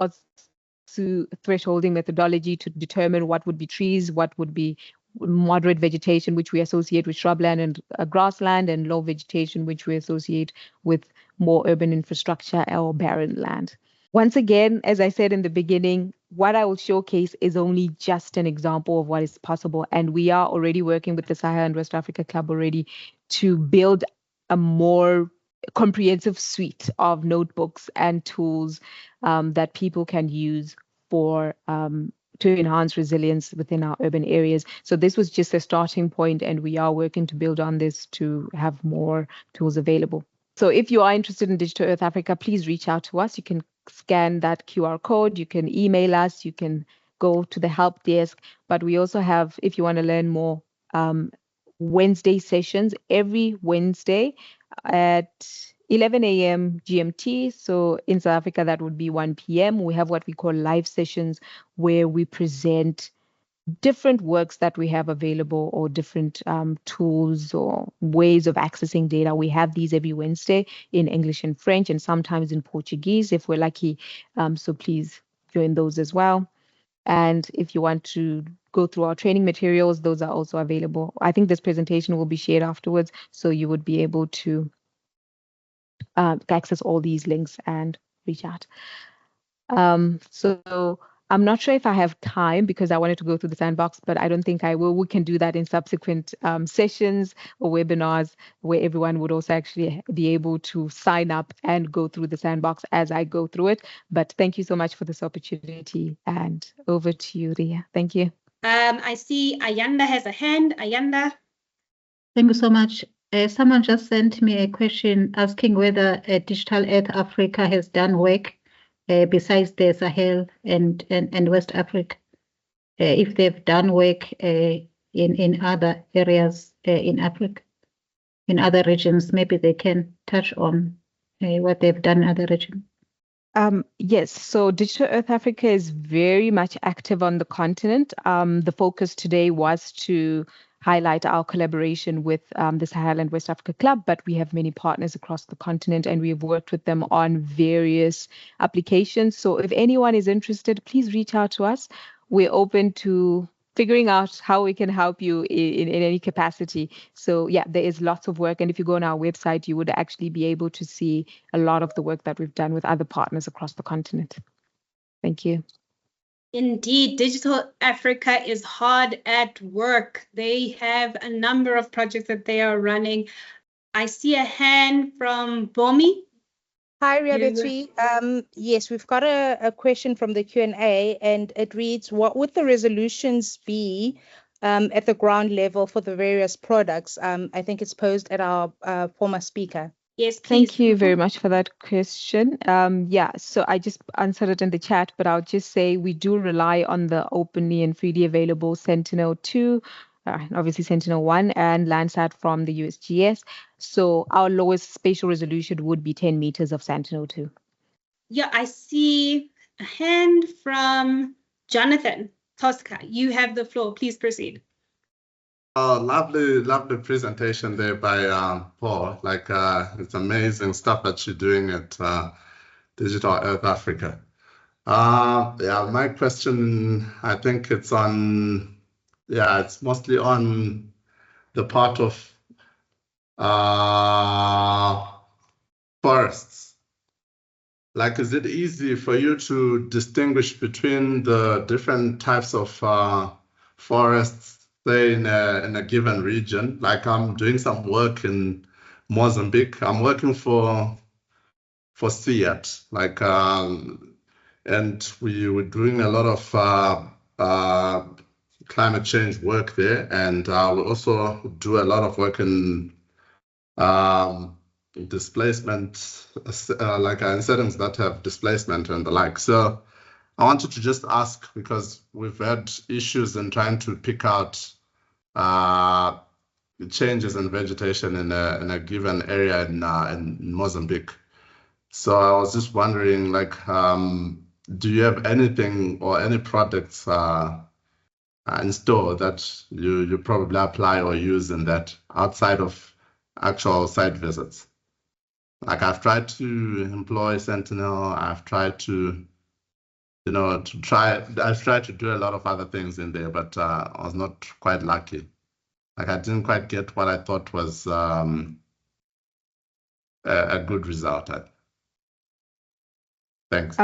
[SPEAKER 4] thresholding methodology to determine what would be trees, what would be moderate vegetation, which we associate with shrubland and grassland, and low vegetation, which we associate with more urban infrastructure or barren land. Once again, as I said in the beginning, what I will showcase is only just an example of what is possible. And we are already working with the Sahel and West Africa Club already to build a more comprehensive suite of notebooks and tools that people can use for to enhance resilience within our urban areas. So this was just a starting point, and we are working to build on this to have more tools available. So if you are interested in Digital Earth Africa, please reach out to us. You can scan that QR code, you can email us, you can go to the help desk. But we also have, if you want to learn more, Wednesday sessions every Wednesday at 11 a.m. GMT. So in South Africa, that would be 1 p.m. We have what we call live sessions where we present different works that we have available or different tools or ways of accessing data. We have these every Wednesday in English and French and sometimes in Portuguese if we're lucky. So please join those as well. And if you want to go through our training materials, those are also available. I think this presentation will be shared afterwards, so you would be able to access all these links and reach out. So I'm not sure if I have time because I wanted to go through the sandbox, but I don't think I will. We can do that in subsequent sessions or webinars where everyone would also actually be able to sign up and go through the sandbox as I go through it. But thank you so much for this opportunity, and over to you, Ria. Thank you.
[SPEAKER 1] I see Ayanda has a hand. Ayanda.
[SPEAKER 5] Thank you so much. Someone just sent me a question asking whether Digital Earth Africa has done work besides the Sahel and West Africa. If they've done work in other areas in Africa, in other regions, maybe they can touch on what they've done in other regions.
[SPEAKER 4] Yes, so Digital Earth Africa is very much active on the continent. The focus today was to highlight our collaboration with the Sahel and West Africa Club, but we have many partners across the continent and we've worked with them on various applications. So if anyone is interested, please reach out to us. We're open to figuring out how we can help you in any capacity. So yeah, there is lots of work. And if you go on our website, you would actually be able to see a lot of the work that we've done with other partners across the continent. Thank you.
[SPEAKER 1] Indeed, Digital Africa is hard at work. They have a number of projects that they are running. I see a hand from Bomi.
[SPEAKER 6] Hi, Riabetri. Yes, we've got a question from the Q&A, and it reads, what would the resolutions be at the ground level for the various products? I think it's posed at our former speaker.
[SPEAKER 1] Yes, please.
[SPEAKER 4] Thank you very much for that question. Yeah, so I just answered it in the chat, but I'll just say we do rely on the openly and freely available Sentinel-2, obviously Sentinel-1 and Landsat from the USGS. So our lowest spatial resolution would be 10 meters of Sentinel-2.
[SPEAKER 1] Yeah, I see a hand from Jonathan Tosca. You have the floor. Please proceed.
[SPEAKER 7] Lovely presentation there by Paul. Like it's amazing stuff that you're doing at Digital Earth Africa. Yeah, my question, I think it's on, yeah, it's mostly on the part of forests. Like, is it easy for you to distinguish between the different types of forests, say in a given region? Like, I'm doing some work in Mozambique. I'm working for SEAT, like, and we were doing a lot of climate change work there, and we also do a lot of work in displacement, like in settings that have displacement and the like. So I wanted to just ask, because we've had issues in trying to pick out changes in vegetation in a given area in Mozambique. So I was just wondering, like, do you have anything or any products in store that you probably apply or use in that outside of actual site visits? Like, I've tried to employ Sentinel, I've tried to, you know, I've tried to do a lot of other things in there, but I was not quite lucky. Like, I didn't quite get what I thought was a good result. Thanks.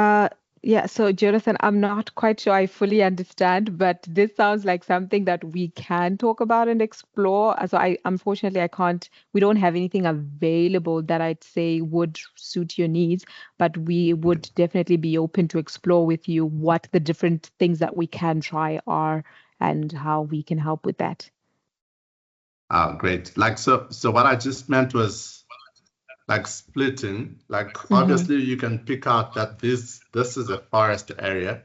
[SPEAKER 4] Yeah, so Jonathan, I'm not quite sure I fully understand, but this sounds like something that we can talk about and explore. So unfortunately, we don't have anything available that I'd say would suit your needs, but we would definitely be open to explore with you what the different things that we can try are and how we can help with that.
[SPEAKER 7] Great. So what I just meant was like splitting, like obviously you can pick out that this is a forest area,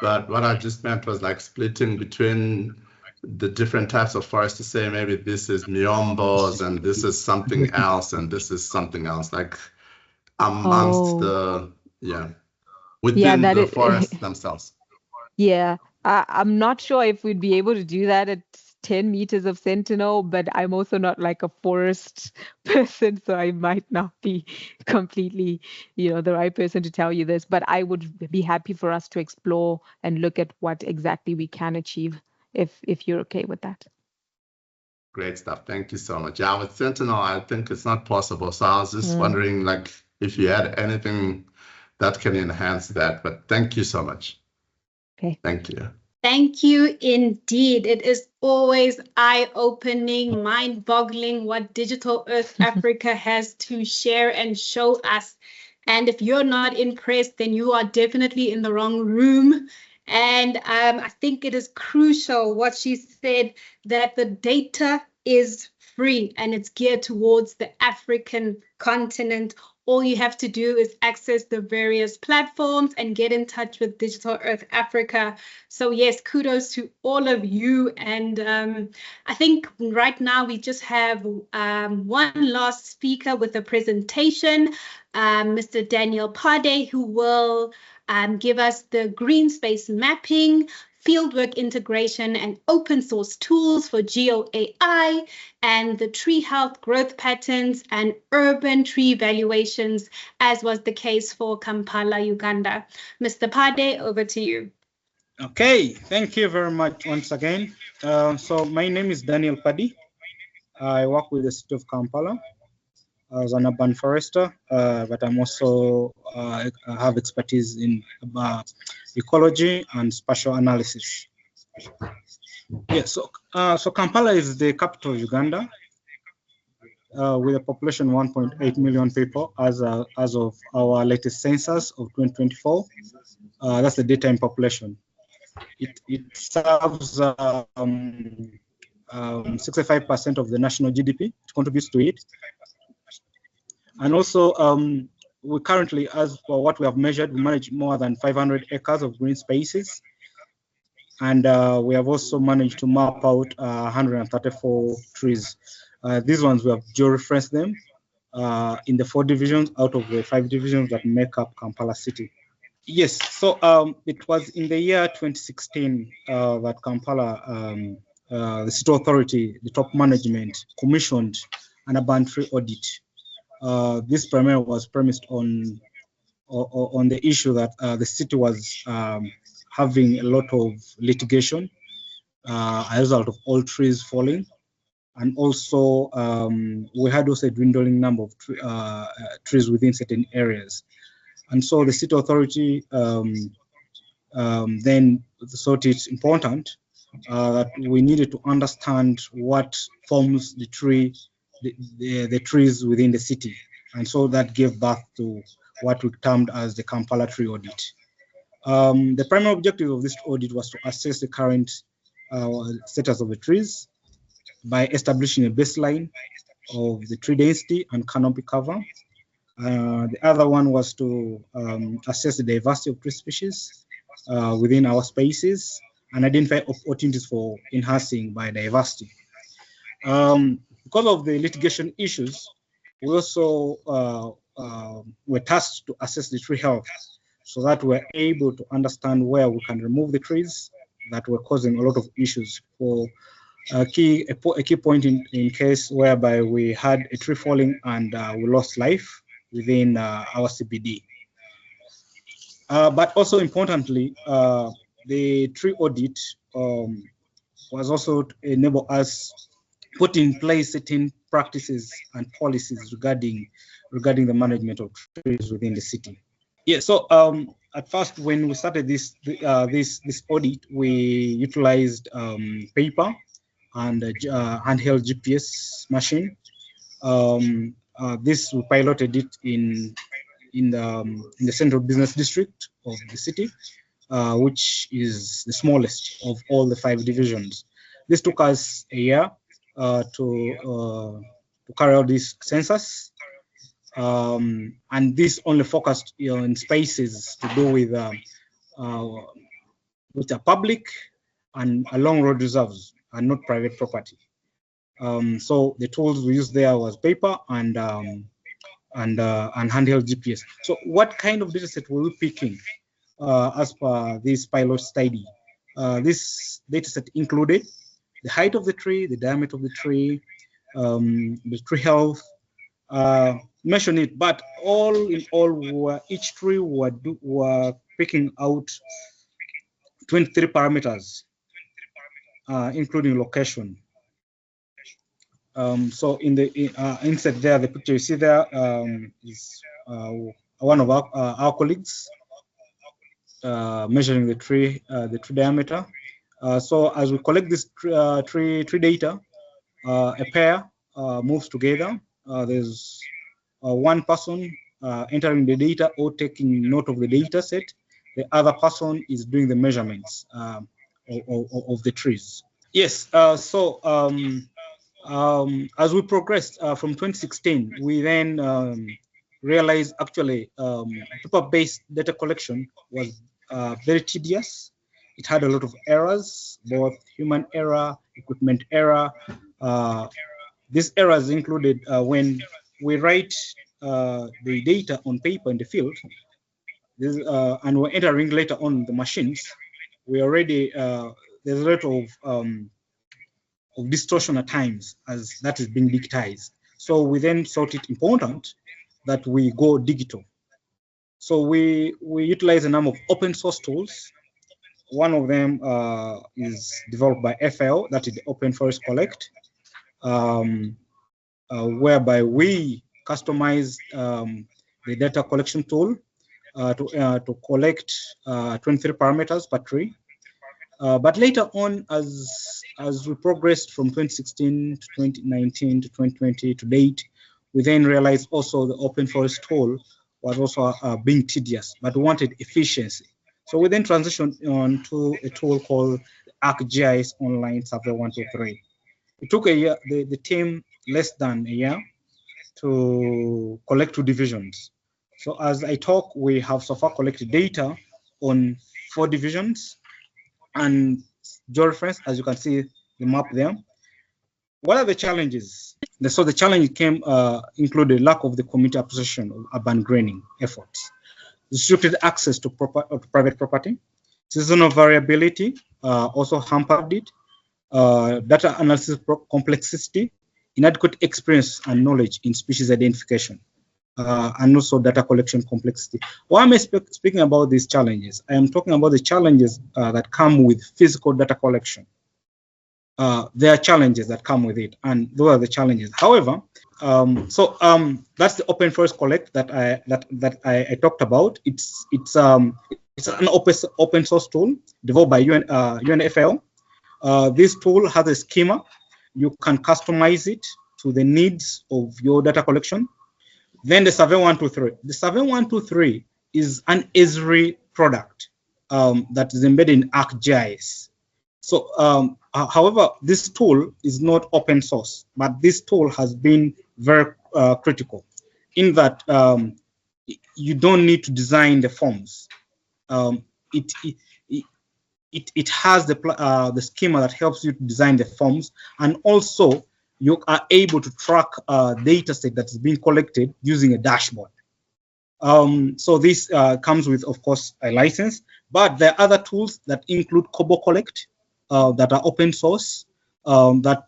[SPEAKER 7] but what I just meant was like splitting between the different types of forest to say maybe this is miombos and this is something else and this is something else, like amongst within the forests themselves.
[SPEAKER 4] Yeah, I'm not sure if we'd be able to do that at 10 meters of Sentinel, but I'm also not like a forest person, so I might not be completely, the right person to tell you this, but I would be happy for us to explore and look at what exactly we can achieve if you're okay with that.
[SPEAKER 7] Great stuff. Thank you so much. Yeah, with Sentinel, I think it's not possible. So I was just wondering like if you had anything that can enhance that, but thank you so much.
[SPEAKER 4] Okay.
[SPEAKER 7] Thank you.
[SPEAKER 1] Thank you indeed. It is always eye-opening, mind-boggling what Digital Earth Africa has to share and show us. And if you're not impressed, then you are definitely in the wrong room. And I think it is crucial what she said, that the data is free and it's geared towards the African continent. All you have to do is access the various platforms and get in touch with Digital Earth Africa. So yes, kudos to all of you. And I think right now we just have one last speaker with a presentation, Mr. Daniel Pade, who will give us the green space mapping, fieldwork integration and open source tools for GeoAI, and the tree health growth patterns and urban tree valuations, as was the case for Kampala, Uganda. Mr. Pade, over to you.
[SPEAKER 8] Okay, thank you very much once again. So my name is Daniel Pade. I work with the city of Kampala as an urban forester, but I'm also I have expertise in ecology and spatial analysis. Yeah, so Kampala is the capital of Uganda, with a population of 1.8 million people as of our latest census of 2024. That's the daytime population. It serves 65% of the national GDP. It contributes to it. And also, we currently, as for what we have measured, we manage more than 500 acres of green spaces. And we have also managed to map out 134 trees. These ones, we have georeferenced them in the 4 divisions out of the 5 divisions that make up Kampala City. Yes, so it was in the year 2016 that Kampala, the city authority, the top management, commissioned an urban tree audit. This primarily was premised on the issue that the city was having a lot of litigation as a result of all trees falling. And also, we had also a dwindling number of trees within certain areas. And so the city authority then thought it's important that we needed to understand what forms the trees within the city. And so that gave birth to what we termed as the Kampala tree audit. The primary objective of this audit was to assess the current status of the trees by establishing a baseline of the tree density and canopy cover. The other one was to assess the diversity of tree species within our spaces and identify opportunities for enhancing biodiversity. Because of the litigation issues, we also were tasked to assess the tree health so that we're able to understand where we can remove the trees that were causing a lot of issues. For a key point in case whereby we had a tree falling and we lost life within our CBD. But also importantly, the tree audit was also to enable us put in place certain practices and policies regarding the management of trees within the city. Yeah, so at first when we started this audit, we utilized paper and handheld GPS machine. This we piloted it in the central business district of the city, which is the smallest of all the 5 divisions. This took us a year to carry out this census. And this only focused on spaces to do with which are public and along road reserves and not private property. So the tools we used there was paper and handheld GPS. So what kind of data set were we picking as per this pilot study? This data set included the height of the tree, the diameter of the tree tree health, mention it, but all in all, each tree were picking out 23 parameters, including location. So in the insert there, the picture you see there is one of our colleagues measuring the tree diameter. So as we collect this tree data, a pair moves together. There's one person entering the data or taking note of the data set. The other person is doing the measurements of the trees. Yes, so as we progressed from 2016, we then realized actually paper-based data collection was very tedious. It had a lot of errors, both human error, equipment error. These errors included when we write the data on paper in the field, and we're entering later on the machines. We already there's a lot of distortion at times as that is being digitized. So we then thought it important that we go digital. So we utilize a number of open source tools. One of them is developed by FAO, that is the Open Forest Collect, whereby we customize the data collection tool to collect 23 parameters per tree. But later on, as we progressed from 2016 to 2019 to 2020 to date, we then realized also the open forest tool was also being tedious, but we wanted efficiency. So we then transitioned on to a tool called ArcGIS Online Survey 123. It took a year, the team less than a year to collect 2 divisions. So as I talk, we have so far collected data on 4 divisions. And georeference, as you can see the map there. What are the challenges? So the challenge came included lack of the community appreciation of urban greening efforts, restricted access to private property, seasonal variability also hampered it, data analysis complexity, inadequate experience and knowledge in species identification, and also data collection complexity. Why am I speaking about these challenges? I am talking about the challenges that come with physical data collection. There are challenges that come with it, and those are the challenges. However, that's the Open Forest Collect that I talked about. It's an open source tool developed by UNFL. This tool has a schema. You can customize it to the needs of your data collection. Then the Survey 123. The Survey 123 is an Esri product that is embedded in ArcGIS. So, however, this tool is not open source, but this tool has been very critical in that you don't need to design the forms. It has the schema that helps you to design the forms, and also you are able to track a data set that is being collected using a dashboard. So this comes with, of course, a license, but there are other tools that include Kobo Collect that are open source that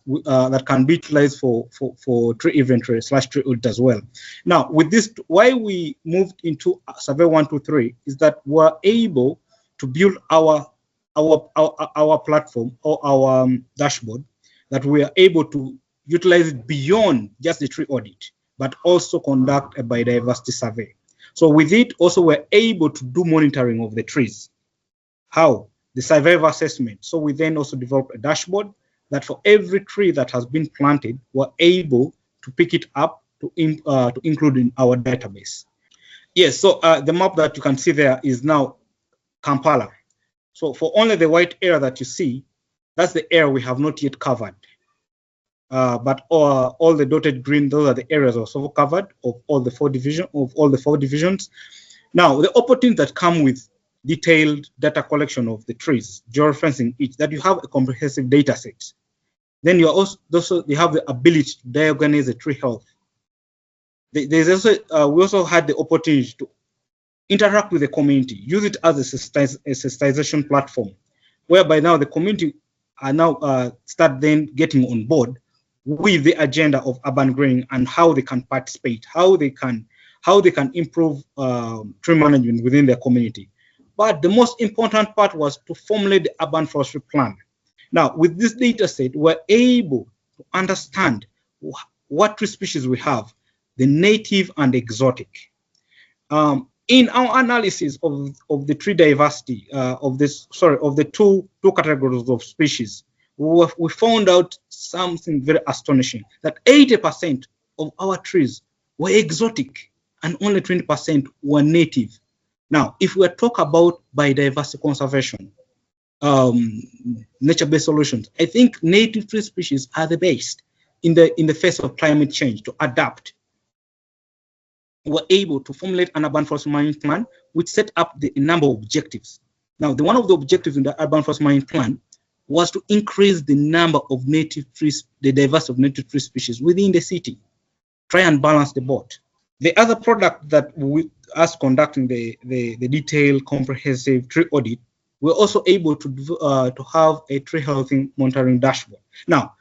[SPEAKER 8] can be utilized for tree inventory / tree audit as well. Now, with this, why we moved into Survey 123 is that we're able to build our platform or our dashboard, that we are able to utilize it beyond just the tree audit, but also conduct a biodiversity survey. So with it, also we're able to do monitoring of the trees. How? The survival assessment. So we then also developed a dashboard that for every tree that has been planted, we're able to pick it up to include in our database. Yes, so the map that you can see there is now Kampala. So for only the white area that you see, that's the area we have not yet covered. But all the dotted green, those are the areas also covered of all the four divisions. Now, the opportunities that come with detailed data collection of the trees, geofencing each, that you have a comprehensive data set. Then you have the ability to diagnose the tree health. There's also we also had the opportunity to interact with the community, use it as a sensitization platform, whereby now the community are now start then getting on board with the agenda of urban greening and how they can participate, how they can improve tree management within their community. But the most important part was to formulate the urban forestry plan. Now, with this data set, we're able to understand what tree species we have, the native and exotic. In our analysis of the tree diversity of the two categories of species, we found out something very astonishing, that 80% of our trees were exotic and only 20% were native. Now, if we talk about biodiversity conservation, nature-based solutions, I think native tree species are the best in the face of climate change to adapt. We're able to formulate an urban forest management plan, which set up a number of objectives. Now, one of the objectives in the urban forest management plan was to increase the number of native trees, the diversity of native tree species within the city, try and balance the boat. The other product that us conducting the detailed comprehensive tree audit, we're also able to have a tree health monitoring dashboard. Now,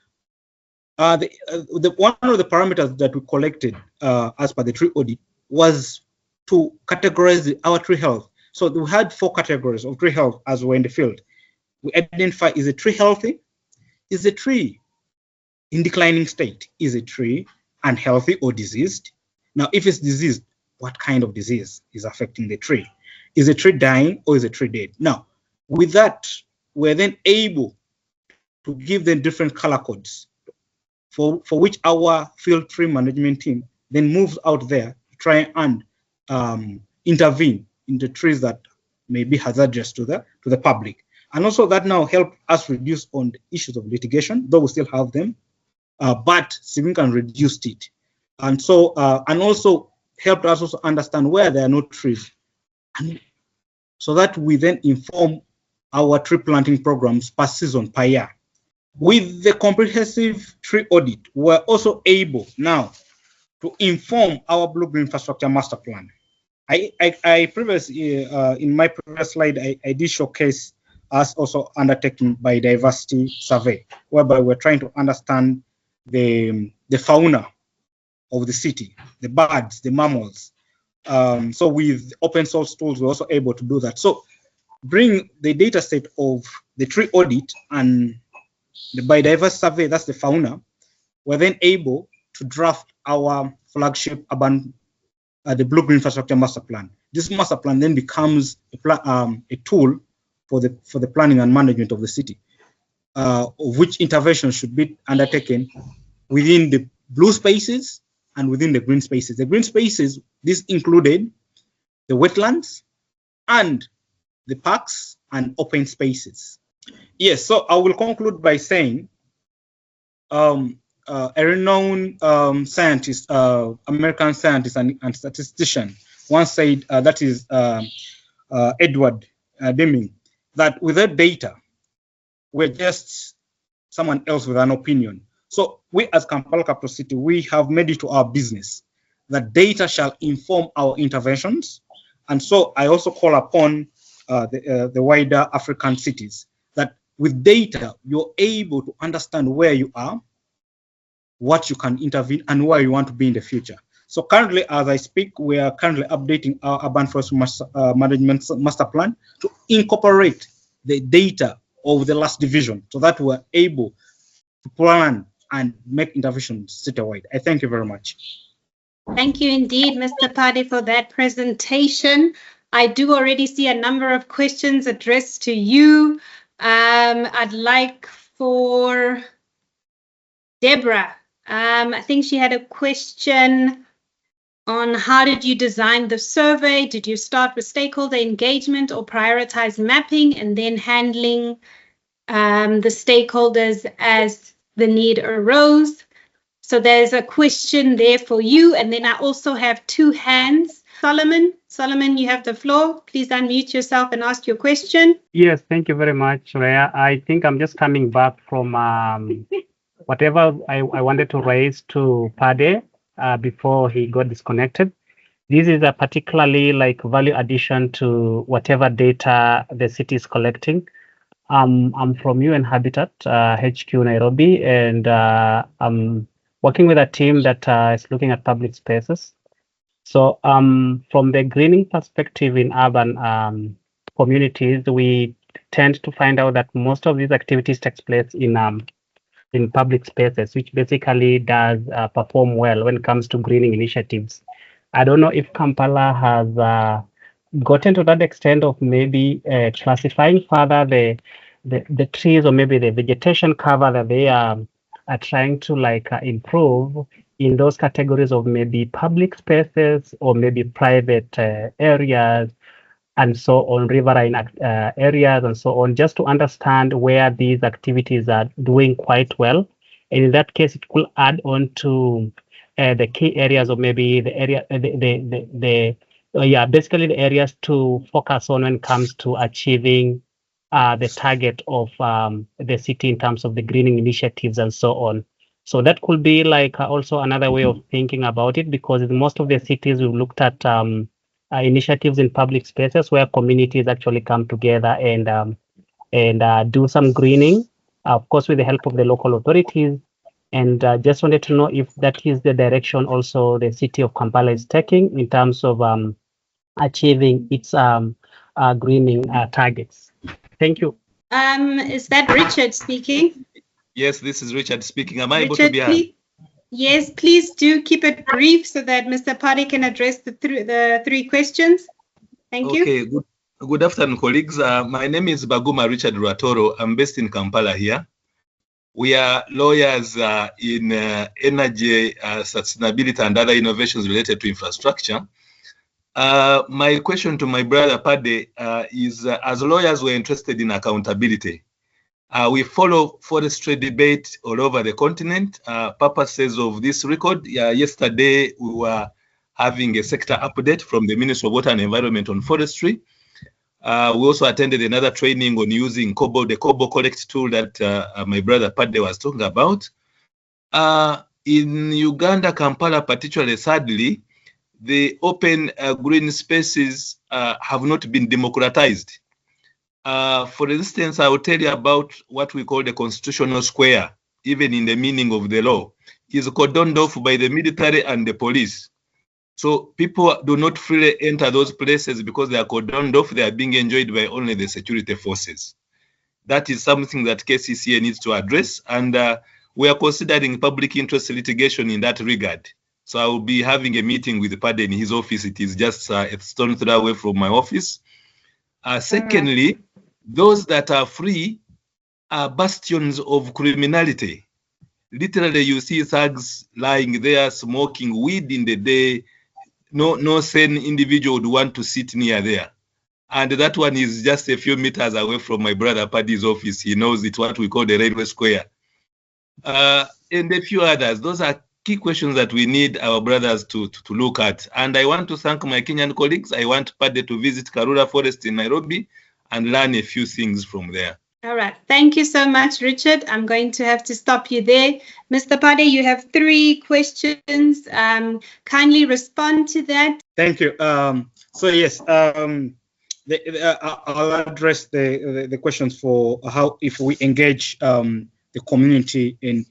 [SPEAKER 8] one of the parameters that we collected as per the tree audit was to categorize our tree health. So we had 4 categories of tree health as we're in the field. We identify, is a tree healthy? Is a tree in declining state? Is a tree unhealthy or diseased? Now, if it's diseased, what kind of disease is affecting the tree? Is a tree dying or is a tree dead? Now, with that, we're then able to give them different color codes for which our field tree management team then moves out there to try and intervene in the trees that may be hazardous to the public. And also that now help us reduce on the issues of litigation, though we still have them, but significantly reduced it. And so, and also helped us also understand where there are no trees. And so that we then inform our tree planting programs per season, per year. With the comprehensive tree audit, we're also able now to inform our blue-green infrastructure master plan. I previously, in my previous slide, I did showcase us also undertaking biodiversity survey, whereby we're trying to understand the fauna of the city, the birds, the mammals. So with open source tools, we're also able to do that. So bring the data set of the tree audit and the biodiversity survey, that's the fauna, we're then able to draft our flagship urban, the blue-green infrastructure master plan. This master plan then becomes a tool for the planning and management of the city, of which interventions should be undertaken within the blue spaces and within the green spaces. The green spaces, this included the wetlands and the parks and open spaces. Yes, so I will conclude by saying a renowned scientist, American scientist and statistician once said, that is Edward Deming, that without data, we're just someone else with an opinion. So we as Kampala Capital City, we have made it to our business that data shall inform our interventions. And so I also call upon the wider African cities that with data, you're able to understand where you are, what you can intervene, and where you want to be in the future. So currently, as I speak, we are currently updating our urban forest management master plan to incorporate the data of the last division so that we're able to plan and make interventions citywide. I thank you very much.
[SPEAKER 1] Thank you indeed, Mr. Pade, for that presentation. I do already see a number of questions addressed to you. I'd like for Deborah. I think she had a question on how did you design the survey? Did you start with stakeholder engagement or prioritize mapping and then handling the stakeholders as the need arose? So there's a question there for you. And then I also have two hands. Solomon, you have the floor. Please unmute yourself and ask your question.
[SPEAKER 9] Yes, thank you very much, Rhea. I think I'm just coming back from whatever I wanted to raise to Pade before he got disconnected. This is a particularly like value addition to whatever data the city is collecting. I'm from UN Habitat HQ Nairobi, and I'm working with a team that is looking at public spaces. So from the greening perspective in urban communities, we tend to find out that most of these activities takes place in public spaces, which basically does perform well when it comes to greening initiatives. I don't know if Kampala has gotten to that extent of maybe classifying further the trees or maybe the vegetation cover that they are trying to like improve in those categories of maybe public spaces or maybe private areas and so on, riverine areas and so on, just to understand where these activities are doing quite well. And in that case, it could add on to the key areas of maybe the area, basically the areas to focus on when it comes to achieving the target of the city in terms of the greening initiatives and so on. So that could be like also another way of thinking about it, because in most of the cities we've looked at initiatives in public spaces where communities actually come together and do some greening, of course, with the help of the local authorities. And just wanted to know if that is the direction also the city of Kampala is taking in terms of achieving its greening targets. Thank you.
[SPEAKER 1] Is that Richard speaking?
[SPEAKER 10] Yes, this is Richard speaking. Am I able to be heard?
[SPEAKER 1] Yes, please do keep it brief so that Mr. Pade can address the three questions. Thank you.
[SPEAKER 10] Okay, good afternoon, colleagues. My name is Baguma Richard Ruatoro. I'm based in Kampala here. We are lawyers in energy, sustainability, and other innovations related to infrastructure. My question to my brother Pade is, as lawyers, we're interested in accountability. We follow forestry debate all over the continent. Purposes of this record, yesterday we were having a sector update from the Ministry of Water and Environment on forestry. We also attended another training on using the Kobo Collect tool that my brother Pade was talking about. In Uganda, Kampala particularly, sadly, the open green spaces have not been democratized. For instance, I will tell you about what we call the constitutional square, even in the meaning of the law, is cordoned off by the military and the police. So people do not freely enter those places because they are cordoned off. They are being enjoyed by only the security forces. That is something that KCCA needs to address, and we are considering public interest litigation in that regard. So I will be having a meeting with Pade in his office. It is just a stone throw away from my office. Secondly, those that are free are bastions of criminality. Literally, you see thugs lying there smoking weed in the day. No sane individual would want to sit near there. And that one is just a few meters away from my brother Pade's office. He knows it's what we call the railway square. And a few others. Those are key questions that we need our brothers to look at. And I want to thank my Kenyan colleagues. I want Pade to visit Karura Forest in Nairobi and learn a few things from there.
[SPEAKER 1] All right. Thank you so much, Richard. I'm going to have to stop you there. Mr. Pade, you have three questions. Kindly respond to that.
[SPEAKER 8] Thank you. So yes, I'll address the questions for how if we engage the community in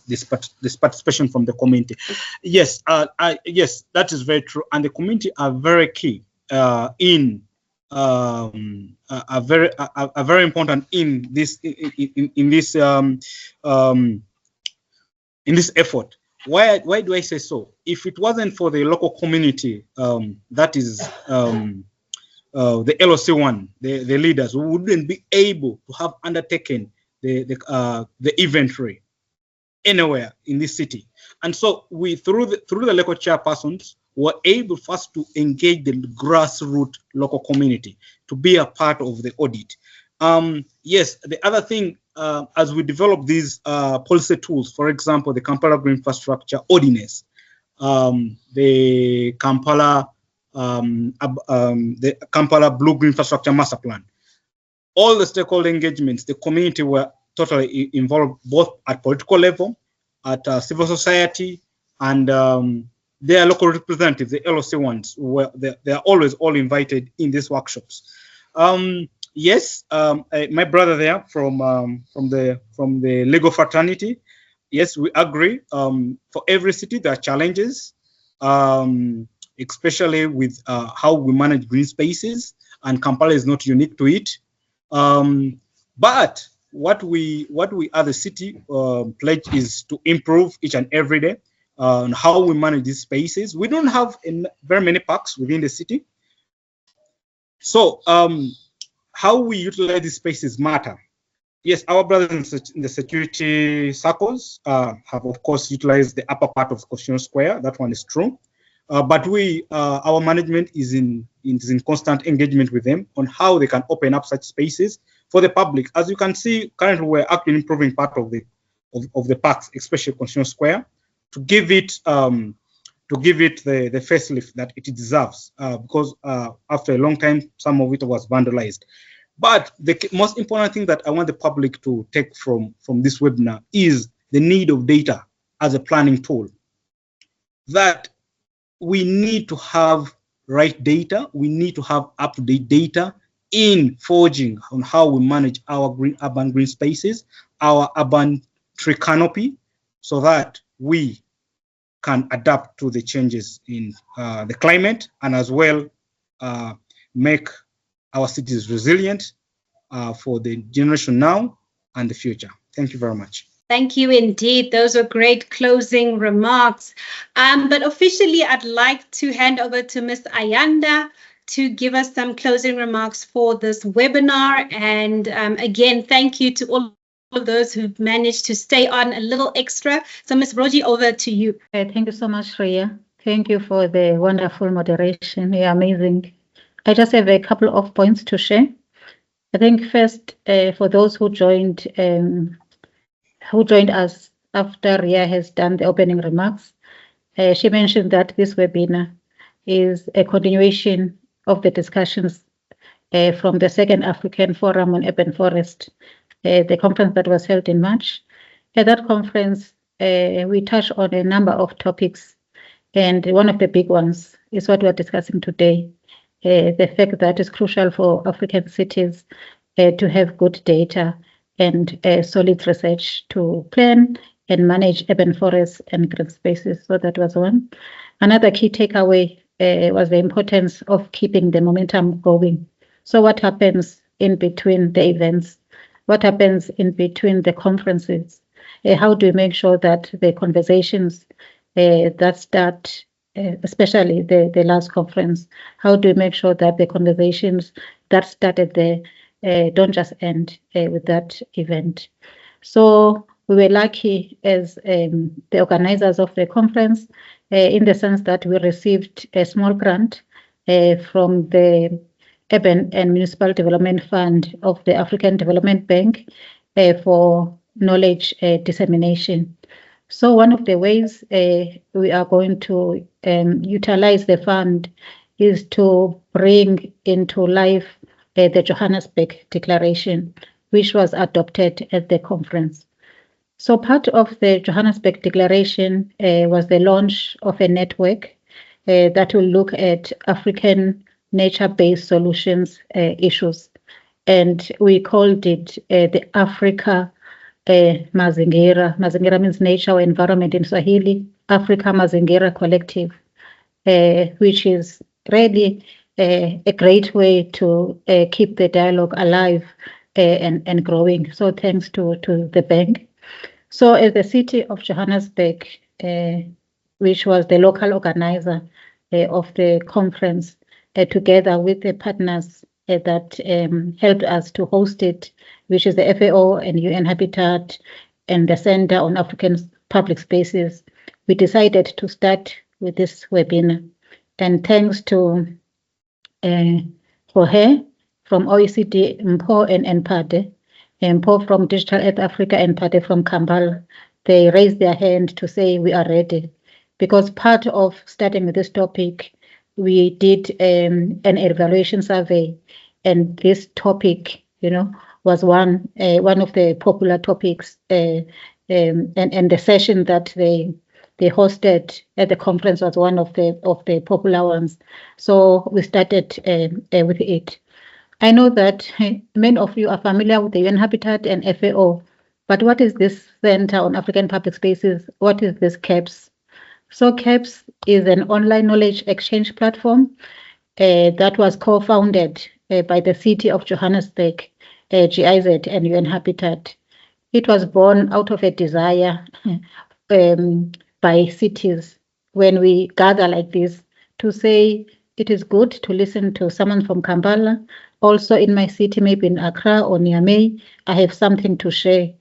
[SPEAKER 8] this participation from the community. Yes, yes, that is very true, and the community are very key in are very important in this effort. Why do I say so? If it wasn't for the local community, that is the LOC1, the leaders, we wouldn't be able to have undertaken the inventory anywhere in this city. And so we, through the local chairpersons, were able first to engage the grassroots local community to be a part of the audit. Yes, the other thing, as we develop these policy tools, for example, the Kampala Green Infrastructure Ordinance, the Kampala Blue Green Infrastructure Master Plan, all the stakeholder engagements, the community were totally involved, both at political level, at civil society, and their local representatives, the LOC ones, were they are always all invited in these workshops. Yes, my brother there from the legal fraternity. Yes, we agree. For every city, there are challenges, especially with how we manage green spaces, and Kampala is not unique to it. But what we as a city pledge is to improve each and every day on how we manage these spaces. We don't have very many parks within the city, so how we utilize these spaces matter. Yes, our brothers in the security circles have, of course, utilized the upper part of Constitutional Square. That one is true. But our management is in constant engagement with them on how they can open up such spaces for the public. As you can see, currently we're actually improving part of the parks, especially Constitutional Square, to give it the facelift that it deserves. Because after a long time, some of it was vandalized. But the most important thing that I want the public to take from this webinar is the need of data as a planning tool. That we need to have right data. We need to have up-to-date data in forging on how we manage our urban green spaces, our urban tree canopy, so that we can adapt to the changes in the climate, and as well make our cities resilient for the generation now and the future. Thank you very much.
[SPEAKER 1] Thank you indeed. Those are great closing remarks. But officially, I'd like to hand over to Ms. Ayanda to give us some closing remarks for this webinar. And again, thank you to all of those who've managed to stay on a little extra. So Ms. Roji, over to you.
[SPEAKER 5] Thank you so much, Rhea. Thank you for the wonderful moderation. You're amazing. I just have a couple of points to share. I think first, for those who joined us after Rhea has done the opening remarks, she mentioned that this webinar is a continuation of the discussions from the Second African Forum on Urban Forest, the conference that was held in March. At that conference, we touched on a number of topics, and one of the big ones is what we're discussing today, the fact that it's crucial for African cities to have good data and solid research to plan and manage urban forests and green spaces. So that was one. Another key takeaway was the importance of keeping the momentum going. So what happens in between the events? What happens in between the conferences? How do we make sure that the conversations that start, especially the last conference, how do we make sure that the conversations that started there don't just end with that event? So we were lucky as the organizers of the conference in the sense that we received a small grant from the Urban and Municipal Development Fund of the African Development Bank for knowledge dissemination. So one of the ways we are going to utilize the fund is to bring into life the Johannesburg Declaration, which was adopted at the conference. So part of the Johannesburg Declaration was the launch of a network that will look at African nature-based solutions issues. And we called it the Africa Mazingira. Mazingira means nature or environment in Swahili. Africa Mazingira Collective, which is really a great way to keep the dialogue alive and growing. So thanks to the bank. So as the city of Johannesburg, which was the local organizer of the conference, together with the partners that helped us to host it, which is the FAO and UN Habitat and the Center on African Public Spaces. We decided to start with this webinar. And thanks to Jorge from OECD, Mpo and Pade, Mpo from Digital Earth Africa and Pade from Kampala, they raised their hand to say we are ready. Because part of starting with this topic, we did an evaluation survey, and this topic, was one of the popular topics, and the session that they hosted at the conference was one of the popular ones. So we started with it. I know that many of you are familiar with the UN Habitat and FAO, but what is this Center on African Public Spaces? What is this CAPS? So CAPS is an online knowledge exchange platform that was co-founded by the city of Johannesburg, GIZ and UN Habitat. It was born out of a desire by cities when we gather like this to say it is good to listen to someone from Kampala. Also in my city, maybe in Accra or Niamey, I have something to share.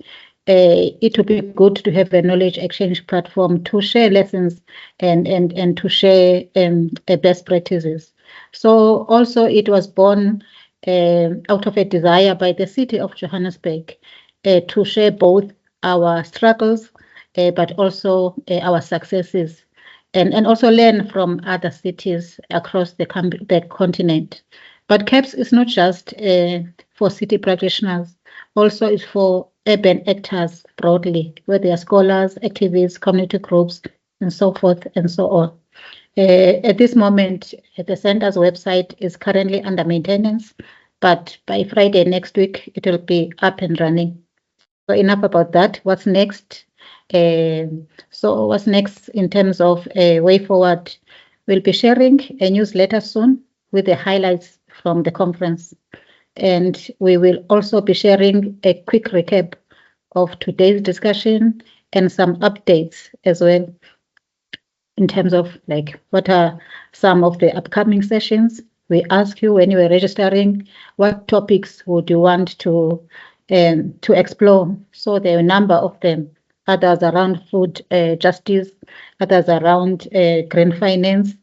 [SPEAKER 5] It would be good to have a knowledge exchange platform to share lessons and to share best practices. So also it was born out of a desire by the city of Johannesburg to share both our struggles, but also our successes, and also learn from other cities across the continent. But CAPS is not just for city practitioners, also it's for urban actors broadly, where they are scholars, activists, community groups, and so forth and so on. At this moment, the center's website is currently under maintenance, but by Friday next week, it will be up and running. So enough about that. What's next? So what's next in terms of a way forward? We'll be sharing a newsletter soon with the highlights from the conference. And we will also be sharing a quick recap of today's discussion and some updates as well in terms of like what are some of the upcoming sessions. We ask you when you are registering, what topics would you want to explore? So there are a number of them. Others around food justice, others around green finance,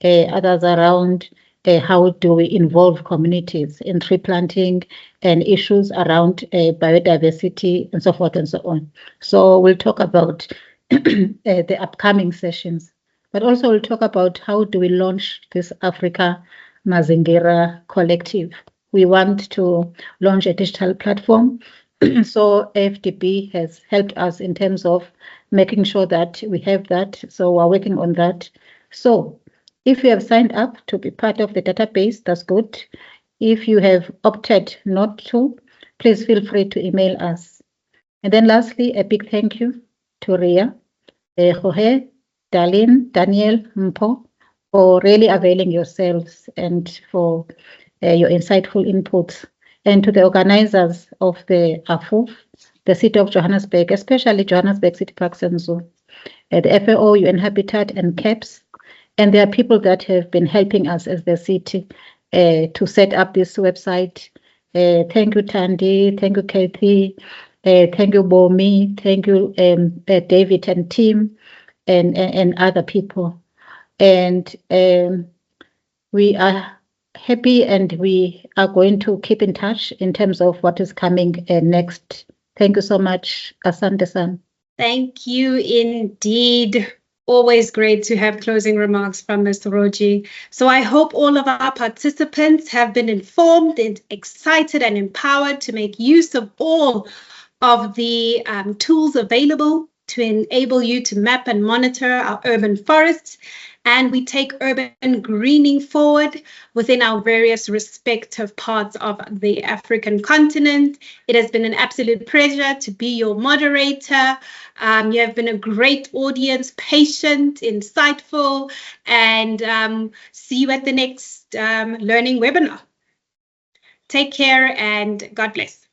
[SPEAKER 5] others around how do we involve communities in tree planting and issues around biodiversity and so forth and so on. So we'll talk about the upcoming sessions, but also we'll talk about how do we launch this Africa Mazingira Collective. We want to launch a digital platform. So AFDB has helped us in terms of making sure that we have that. So we're working on that. So if you have signed up to be part of the database, that's good. If you have opted not to, please feel free to email us. And then lastly, a big thank you to Ria, Jorge, Darlene, Daniel, Mpo, for really availing yourselves and for your insightful inputs. And to the organizers of the AFUF, the City of Johannesburg, especially Johannesburg City Parks and Zoo, the FAO, UN Habitat, and CAPS. And there are people that have been helping us as the city to set up this website. Thank you, Tandy. Thank you, Kathy. Thank you, Bomi. Thank you, David and Tim, and other people. And we are happy and we are going to keep in touch in terms of what is coming next. Thank you so much, Asante-san.
[SPEAKER 1] Thank you indeed. Always great to have closing remarks from Ms. Roji. So I hope all of our participants have been informed and excited and empowered to make use of all of the tools available to enable you to map and monitor our urban forests. And we take urban greening forward within our various respective parts of the African continent. It has been an absolute pleasure to be your moderator. You have been a great audience, patient, insightful, and see you at the next learning webinar. Take care and God bless.